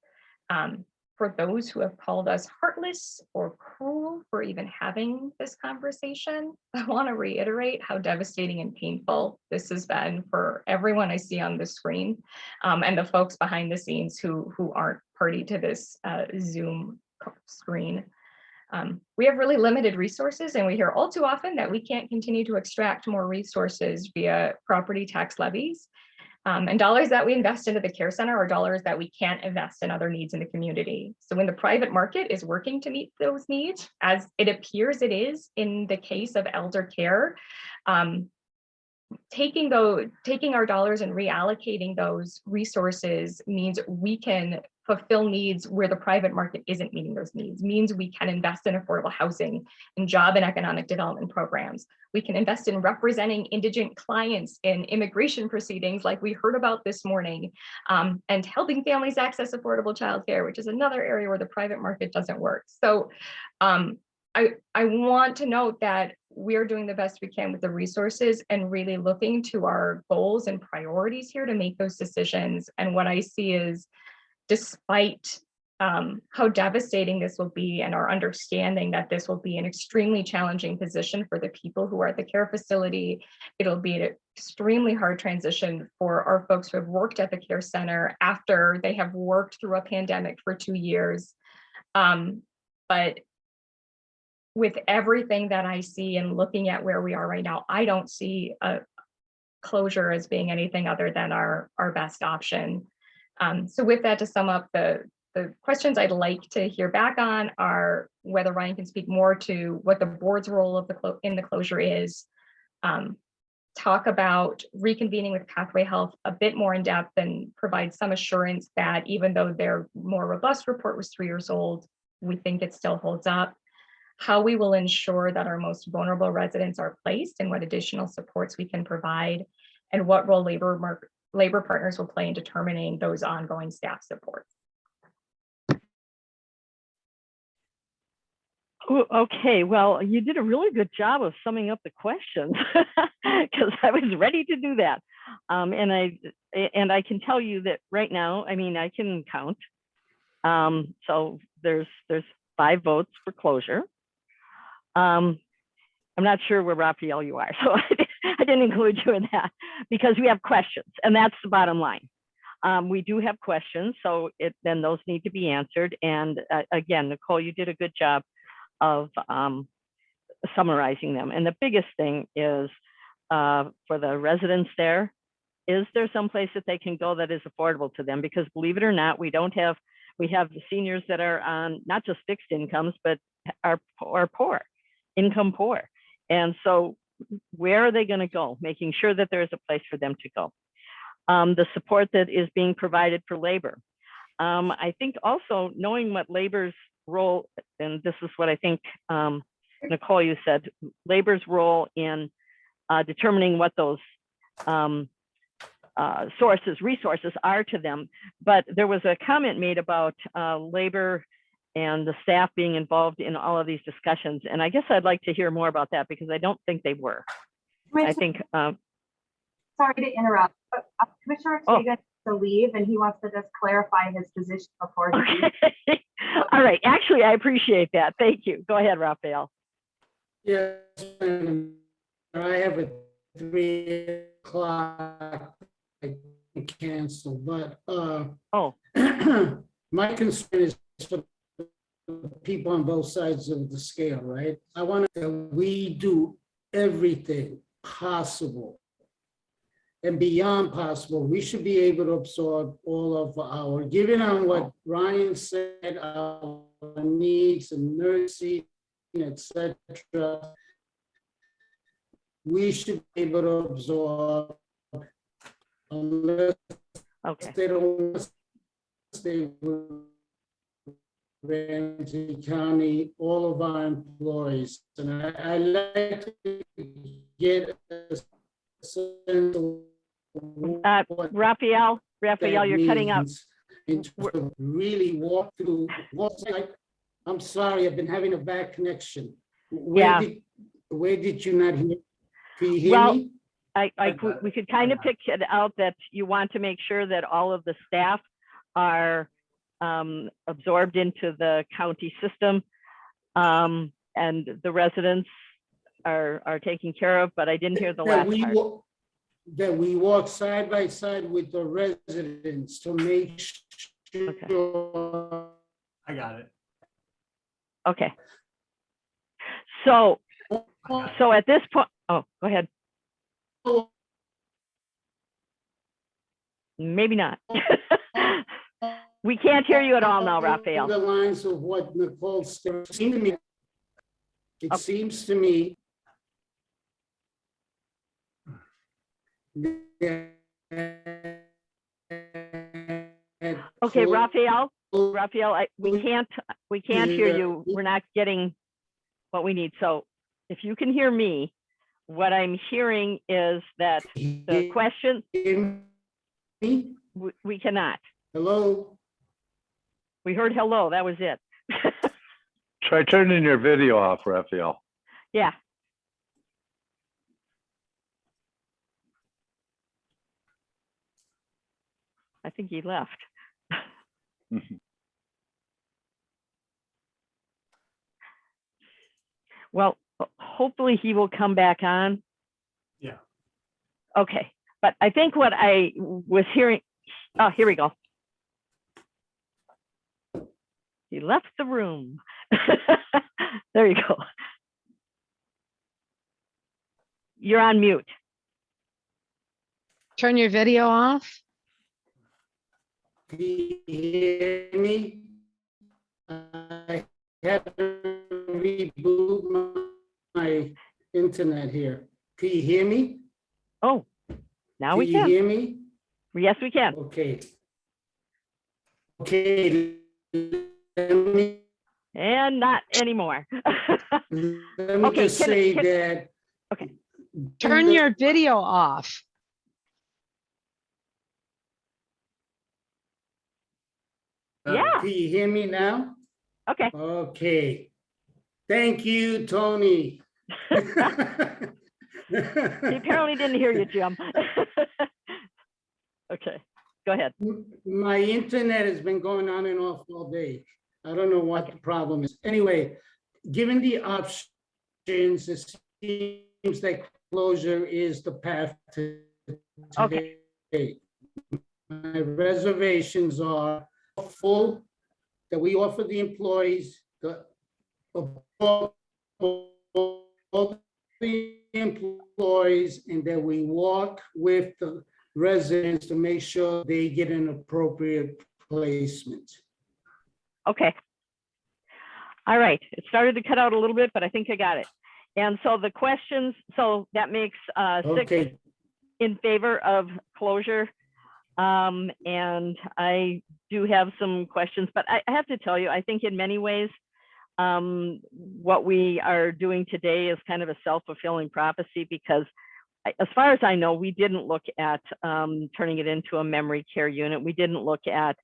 For those who have called us heartless or cruel for even having this conversation, I want to reiterate how devastating and painful this has been for everyone I see on the screen, and the folks behind the scenes who aren't party to this Zoom screen. We have really limited resources, and we hear all too often that we can't continue to extract more resources via property tax levies. And dollars that we invest into the care center are dollars that we can't invest in other needs in the community. So when the private market is working to meet those needs, as it appears it is in the case of elder care, taking our dollars and reallocating those resources means we can fulfill needs where the private market isn't meeting those needs, means we can invest in affordable housing, in job and economic development programs. We can invest in representing indigent clients in immigration proceedings like we heard about this morning, and helping families access affordable childcare, which is another area where the private market doesn't work. So I want to note that we're doing the best we can with the resources and really looking to our goals and priorities here to make those decisions. And what I see is, despite how devastating this will be, and our understanding that this will be an extremely challenging position for the people who are at the care facility, it'll be an extremely hard transition for our folks who have worked at the care center after they have worked through a pandemic for 2 years. But with everything that I see and looking at where we are right now, I don't see a closure as being anything other than our best option. So with that, to sum up, the questions I'd like to hear back on are whether Ryan can speak more to what the board's role of in the closure is, talk about reconvening with Pathway Health a bit more in depth and provide some assurance that even though their more robust report was 3 years old, we think it still holds up, how we will ensure that our most vulnerable residents are placed and what additional supports we can provide, and what role labor partners will play in determining those ongoing staff supports. Okay, well, you did a really good job of summing up the questions because I was ready to do that. And I can tell you that right now, I mean, I can count. So there's 5 votes for closure. I'm not sure where Raphael you are, so I didn't include you in that because we have questions, and that's the bottom line. We do have questions, so then those need to be answered. And again, Nicole, you did a good job of summarizing them. And the biggest thing is for the residents there, is there someplace that they can go that is affordable to them? Because believe it or not, we have the seniors that are on not just fixed incomes, but are poor, income poor. And so where are they going to go? Making sure that there is a place for them to go. The support that is being provided for labor. I think also knowing what labor's role, and this is what I think, Nicole, you said, labor's role in determining what those resources are to them. But there was a comment made about labor and the staff being involved in all of these discussions. And I guess I'd like to hear more about that because I don't think they were. I think. Sorry to interrupt, but Commissioner Ortega needs to leave and he wants to just clarify his position before he leaves. All right, actually, I appreciate that. Thank you. Go ahead, Raphael. Yes, ma'am. I have a 3 o'clock I can cancel, but my concern is for people on both sides of the scale, right? I want to, we do everything possible and beyond possible. We should be able to absorb all of our, given on what Ryan said, our needs and nursing, etc. We should be able to absorb, unless they don't want to stay with Ramsey County, all of our employees. And I like to get a sense of Raphael, you're cutting out. and to really walk through what's like. I'm sorry, I've been having a bad connection. Yeah. Where did you not hear? Can you hear Well, me? we could kind of pick it out that you want to make sure that all of the staff are absorbed into the county system, and the residents are taken care of, but I didn't hear the last part. That we walk side by side with the residents to make sure. Okay. I got it. Okay. So I got it. at this point, oh, go ahead. Maybe not. We can't hear you at all now, Raphael. The lines of what Nicole said, seemed to me, it seems to me that Okay, Raphael, we can't hear you. We're not getting what we need. So if you can hear me, what I'm hearing is that the question, we cannot. Hello? We heard hello, that was it. Try turning your video off, Raphael. Yeah. I think he left. Well, hopefully he will come back on. Yeah. Okay, but I think what I was hearing, oh, here we go. He left the room. There you go. You're on mute. Turn your video off. Can you hear me? I have to reboot my internet here. Can you hear me? Oh, now we Can you can. hear me? Yes, we can. Okay. Okay. Let me And not anymore. let me Okay, just say that. Okay. Turn your video off. Yeah. Can you hear me now? Okay. Okay. Thank you, Tony. He apparently didn't hear you, Jim. Okay, go ahead. My internet has been going on and off all day. I don't know what the problem is. Anyway, given the options, it seems like closure is the path to Okay. take. My reservations are full, that we offer the employees all the employees, and that we walk with the residents to make sure they get an appropriate placement. Okay. All right, it started to cut out a little bit, but I think I got it. And so the questions, so that makes 6 Okay, in favor of closure. And I do have some questions, but I have to tell you, I think in many ways, what we are doing today is kind of a self-fulfilling prophecy, because as far as I know, we didn't look at turning it into a memory care unit. We didn't look at,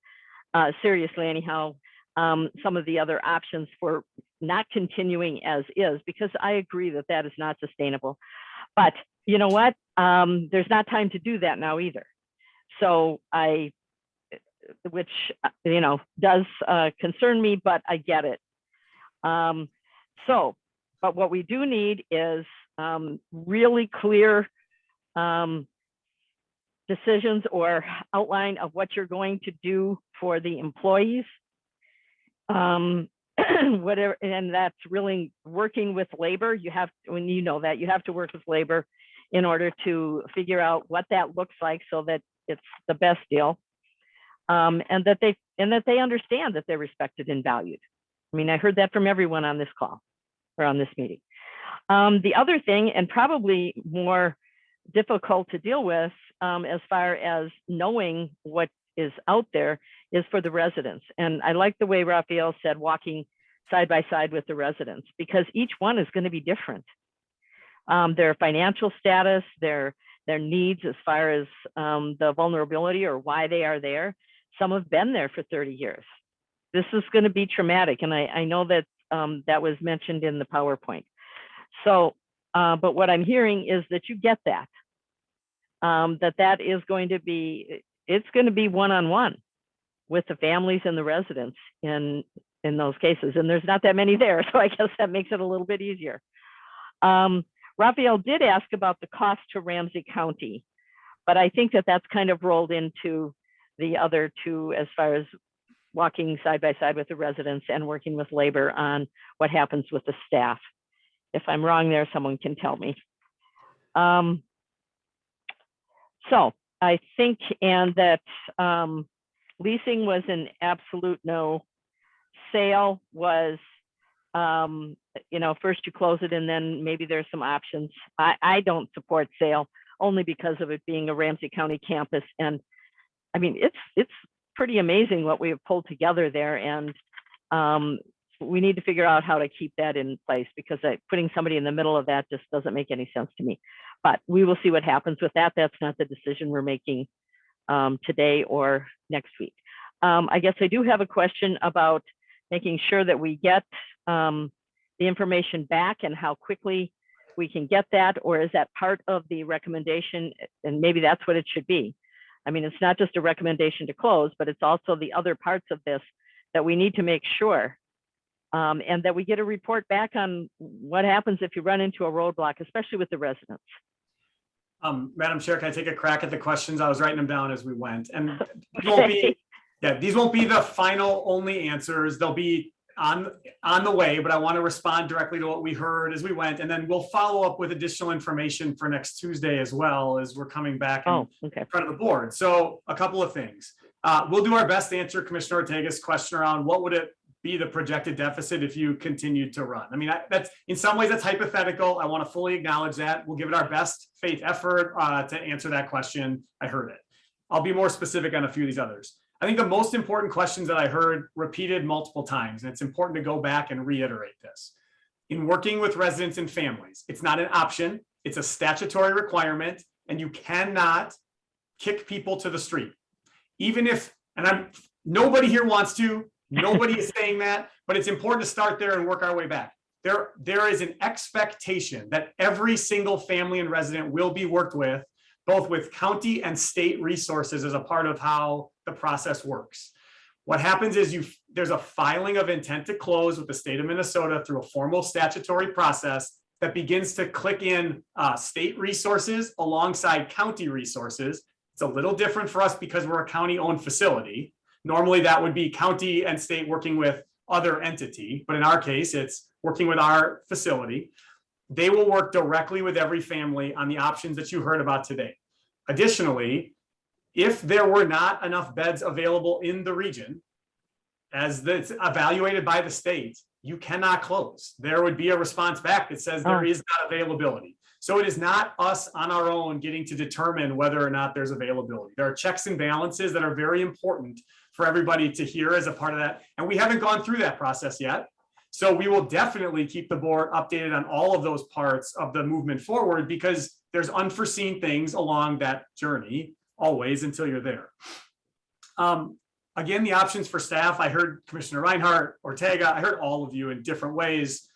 seriously anyhow, some of the other options for not continuing as is, because I agree that that is not sustainable. But you know what? There's not time to do that now either. So which, you know, does concern me, but I get it. But what we do need is really clear decisions or outline of what you're going to do for the employees. Whatever, and that's really working with labor. You have, when you know that, you have to work with labor in order to figure out what that looks like so that it's the best deal. And that they understand that they're respected and valued. I mean, I heard that from everyone on this call or on this meeting. The other thing, and probably more difficult to deal with as far as knowing what is out there, is for the residents. And I like the way Raphael said, walking side by side with the residents, because each one is going to be different. Their financial status, their needs as far as the vulnerability or why they are there. Some have been there for 30 years. This is going to be traumatic. And I know that that was mentioned in the PowerPoint. So, but what I'm hearing is that you get that, that is going to be, it's going to be one-on-one with the families and the residents in those cases. And there's not that many there. So I guess that makes it a little bit easier. Raphael did ask about the cost to Ramsey County, but I think that that's kind of rolled into the other two as far as walking side by side with the residents and working with labor on what happens with the staff. If I'm wrong there, someone can tell me. So I think, and that leasing was an absolute no. Sale was, you know, first you close it and then maybe there's some options. I don't support sale only because of it being a Ramsey County campus. And I mean, it's pretty amazing what we have pulled together there. And we need to figure out how to keep that in place, because putting somebody in the middle of that just doesn't make any sense to me. But we will see what happens with that. That's not the decision we're making today or next week. I guess I do have a question about making sure that we get the information back and how quickly we can get that, or is that part of the recommendation? And maybe that's what it should be. I mean, it's not just a recommendation to close, but it's also the other parts of this that we need to make sure, and that we get a report back on what happens if you run into a roadblock, especially with the residents. Madam Chair, can I take a crack at the questions? I was writing them down as we went, and these won't be the final only answers. They'll be on the way, but I want to respond directly to what we heard as we went, and then we'll follow up with additional information for next Tuesday as well, as we're coming back in front of the board. So a couple of things. We'll do our best to answer Commissioner Ortega's question around what would it be the projected deficit if you continued to run. I mean, that's in some ways that's hypothetical. I want to fully acknowledge that. We'll give it our best faith effort to answer that question. I heard it. I'll be more specific on a few of these others. I think the most important questions that I heard repeated multiple times, and it's important to go back and reiterate this. In working with residents and families, it's not an option, it's a statutory requirement, and you cannot kick people to the street. Even if, and nobody here wants to, nobody is saying that, but it's important to start there and work our way back. There is an expectation that every single family and resident will be worked with, both with county and state resources as a part of how the process works. What happens is there's a filing of intent to close with the state of Minnesota through a formal statutory process that begins to click in state resources alongside county resources. It's a little different for us because we're a county-owned facility. Normally that would be county and state working with other entity, but in our case, it's working with our facility. They will work directly with every family on the options that you heard about today. Additionally, if there were not enough beds available in the region, as that's evaluated by the state, you cannot close. There would be a response back that says there is not availability. So it is not us on our own getting to determine whether or not there's availability. There are checks and balances that are very important for everybody to hear as a part of that. And we haven't gone through that process yet. So we will definitely keep the board updated on all of those parts of the movement forward, because there's unforeseen things along that journey always until you're there. Again, the options for staff, I heard Commissioner Reinhardt, Ortega, I heard all of you in different ways.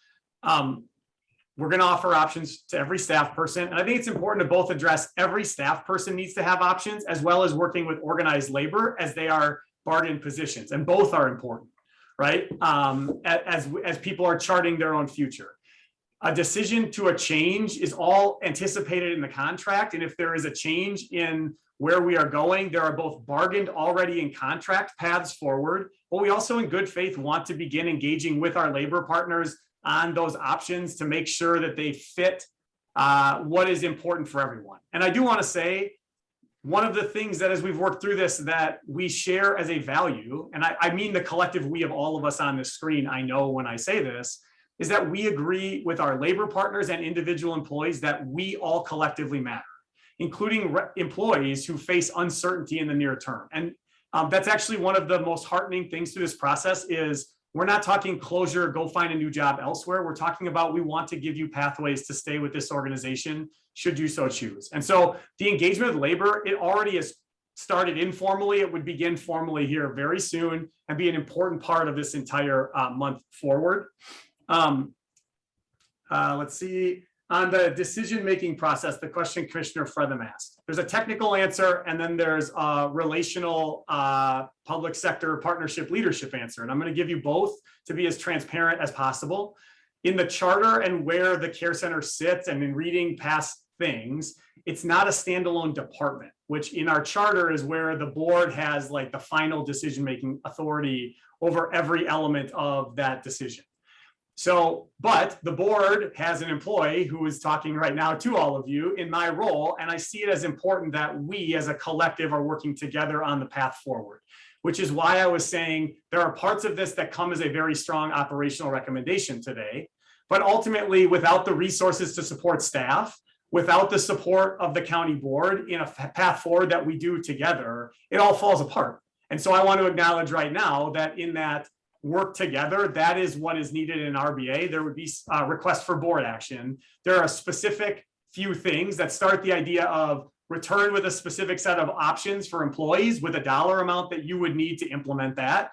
We're going to offer options to every staff person. And I think it's important to both address every staff person needs to have options, as well as working with organized labor as they are bargain positions. And both are important, right? As people are charting their own future. A decision to a change is all anticipated in the contract. And if there is a change in where we are going, there are both bargained already in contract paths forward, but we also in good faith want to begin engaging with our labor partners on those options to make sure that they fit what is important for everyone. And I do want to say, one of the things that as we've worked through this that we share as a value, and I mean the collective we of all of us on this screen, I know when I say this, is that we agree with our labor partners and individual employees that we all collectively matter, including employees who face uncertainty in the near term. And that's actually one of the most heartening things through this process is we're not talking closure, go find a new job elsewhere. We're talking about we want to give you pathways to stay with this organization should you so choose. And so the engagement with labor, it already is started informally. It would begin formally here very soon and be an important part of this entire month forward. Let's see. On the decision-making process, the question Commissioner Fretham asked, there's a technical answer and then there's a relational public sector partnership leadership answer. And I'm going to give you both to be as transparent as possible. In the charter and where the care center sits and in reading past things, it's not a standalone department, which in our charter is where the board has like the final decision-making authority over every element of that decision. So, but the board has an employee who is talking right now to all of you in my role, and I see it as important that we as a collective are working together on the path forward, which is why I was saying there are parts of this that come as a very strong operational recommendation today, but ultimately without the resources to support staff, without the support of the county board in a path forward that we do together, it all falls apart. And so I want to acknowledge right now that in that work together, that is what is needed in RBA. There would be a request for board action. There are specific few things that start the idea of return with a specific set of options for employees with a dollar amount that you would need to implement that.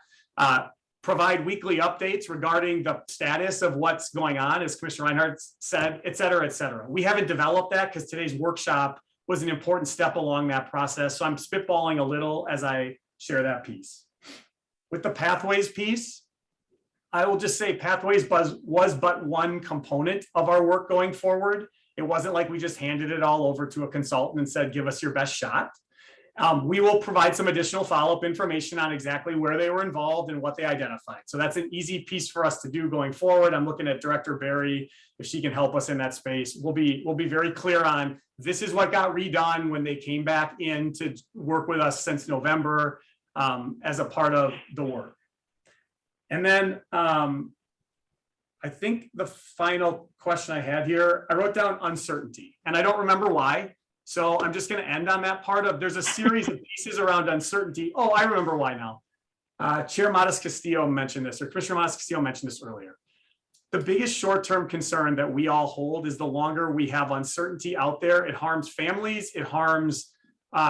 Provide weekly updates regarding the status of what's going on, as Commissioner Reinhardt said, et cetera, et cetera. We haven't developed that because today's workshop was an important step along that process. So I'm spitballing a little as I share that piece. With the pathways piece, I will just say pathways was but one component of our work going forward. It wasn't like we just handed it all over to a consultant and said, give us your best shot. We will provide some additional follow-up information on exactly where they were involved and what they identified. So that's an easy piece for us to do going forward. I'm looking at Director Barry, if she can help us in that space. We'll be very clear on this is what got redone when they came back in to work with us since November as a part of the work. And then I think the final question I had here, I wrote down uncertainty and I don't remember why. So I'm just going to end on that part of there's a series of pieces around uncertainty. Oh, I remember why now. Chair Modis Castillo mentioned this, or Commissioner Modis Castillo mentioned this earlier. The biggest short-term concern that we all hold is the longer we have uncertainty out there, it harms families, it harms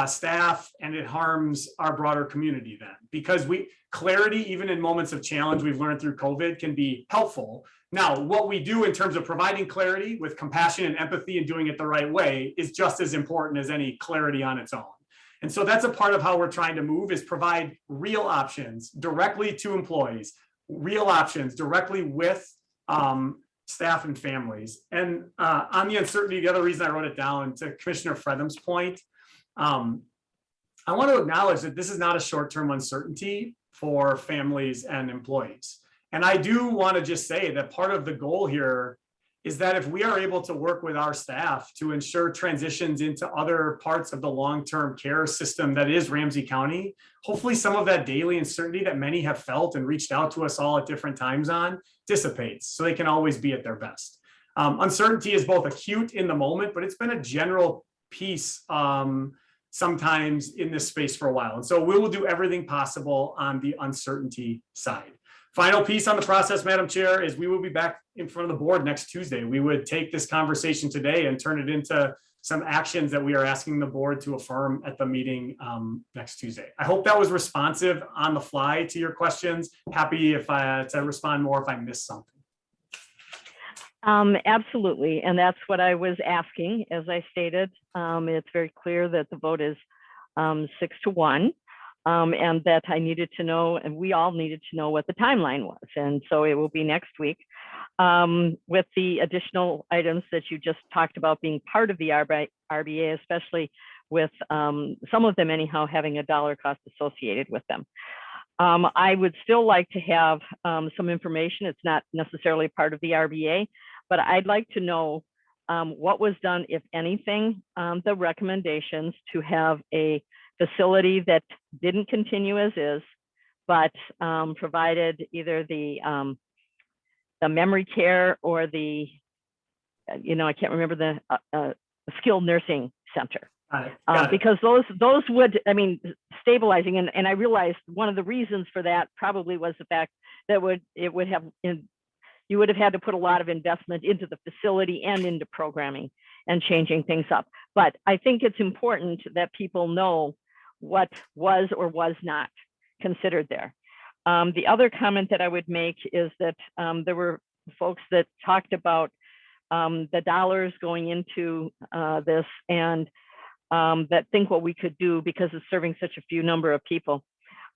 staff, and it harms our broader community then. Because clarity, even in moments of challenge we've learned through COVID, can be helpful. Now, what we do in terms of providing clarity with compassion and empathy and doing it the right way is just as important as any clarity on its own. And so that's a part of how we're trying to move is provide real options directly to employees, real options directly with staff and families. And on the uncertainty, the other reason I wrote it down to Commissioner Fretham's point, I want to acknowledge that this is not a short-term uncertainty for families and employees. And I do want to just say that part of the goal here is that if we are able to work with our staff to ensure transitions into other parts of the long-term care system that is Ramsey County, hopefully some of that daily uncertainty that many have felt and reached out to us all at different times on dissipates so they can always be at their best. Uncertainty is both acute in the moment, but it's been a general piece sometimes in this space for a while. And so we will do everything possible on the uncertainty side. Final piece on the process, Madam Chair, is we will be back in front of the board next Tuesday. We would take this conversation today and turn it into some actions that we are asking the board to affirm at the meeting next Tuesday. I hope that was responsive on the fly to your questions. Happy to respond more if I missed something. Absolutely. And that's what I was asking. As I stated, it's very clear that the vote is 6-1. And that I needed to know, and we all needed to know what the timeline was. And so it will be next week with the additional items that you just talked about being part of the RBA, especially with some of them anyhow having a dollar cost associated with them. I would still like to have some information. It's not necessarily part of the RBA, but I'd like to know what was done, if anything, the recommendations to have a facility that didn't continue as is, but provided either the memory care or the, I can't remember the skilled nursing center. Because those would, stabilizing, and I realized one of the reasons for that probably was the fact that you would have had to put a lot of investment into the facility and into programming and changing things up. But I think it's important that people know what was or was not considered there. The other comment that I would make is that there were folks that talked about the dollars going into this and that think what we could do because it's serving such a few number of people.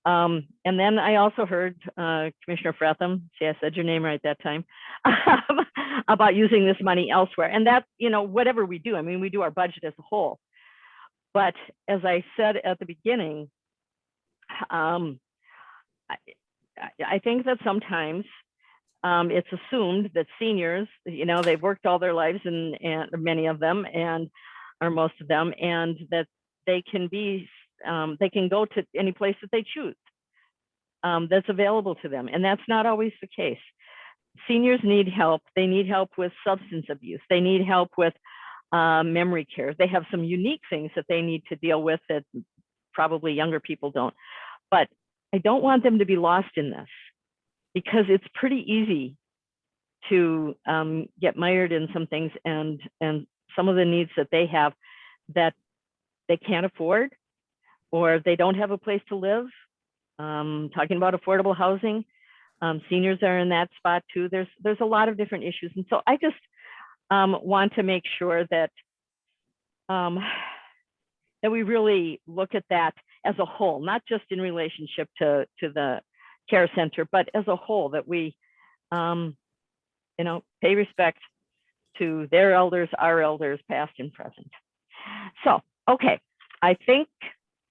And then I also heard Commissioner Fretham, see, I said your name right that time, about using this money elsewhere. And that, you know, whatever we do, I mean, we do our budget as a whole. But as I said at the beginning, I think that sometimes it's assumed that seniors, you know, they've worked all their lives and many of them or most of them, and that they can go to any place that they choose that's available to them. And that's not always the case. Seniors need help. They need help with substance abuse. They need help with memory care. They have some unique things that they need to deal with that probably younger people don't. But I don't want them to be lost in this, because it's pretty easy to get mired in some things and some of the needs that they have that they can't afford, or they don't have a place to live. Talking about affordable housing, seniors are in that spot too. There's a lot of different issues. And so I just want to make sure that that we really look at that as a whole, not just in relationship to the care center, but as a whole, that we, you know, pay respect to their elders, our elders, past and present. So, okay, I think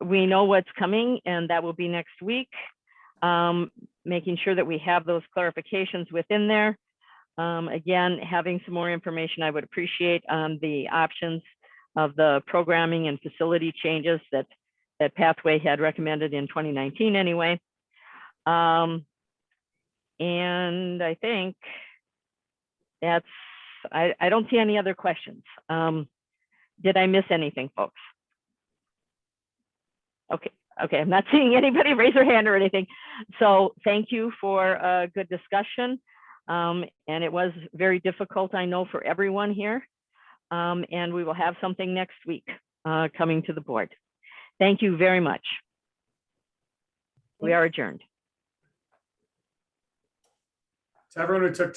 we know what's coming, and that will be next week. Making sure that we have those clarifications within there. Again, having some more information I would appreciate on the options of the programming and facility changes that Pathway had recommended in 2019 anyway. And I think that's, I don't see any other questions. Did I miss anything, folks? Okay, I'm not seeing anybody raise their hand or anything. So thank you for a good discussion. And it was very difficult, I know, for everyone here. And we will have something next week coming to the board. Thank you very much. We are adjourned. To everyone who took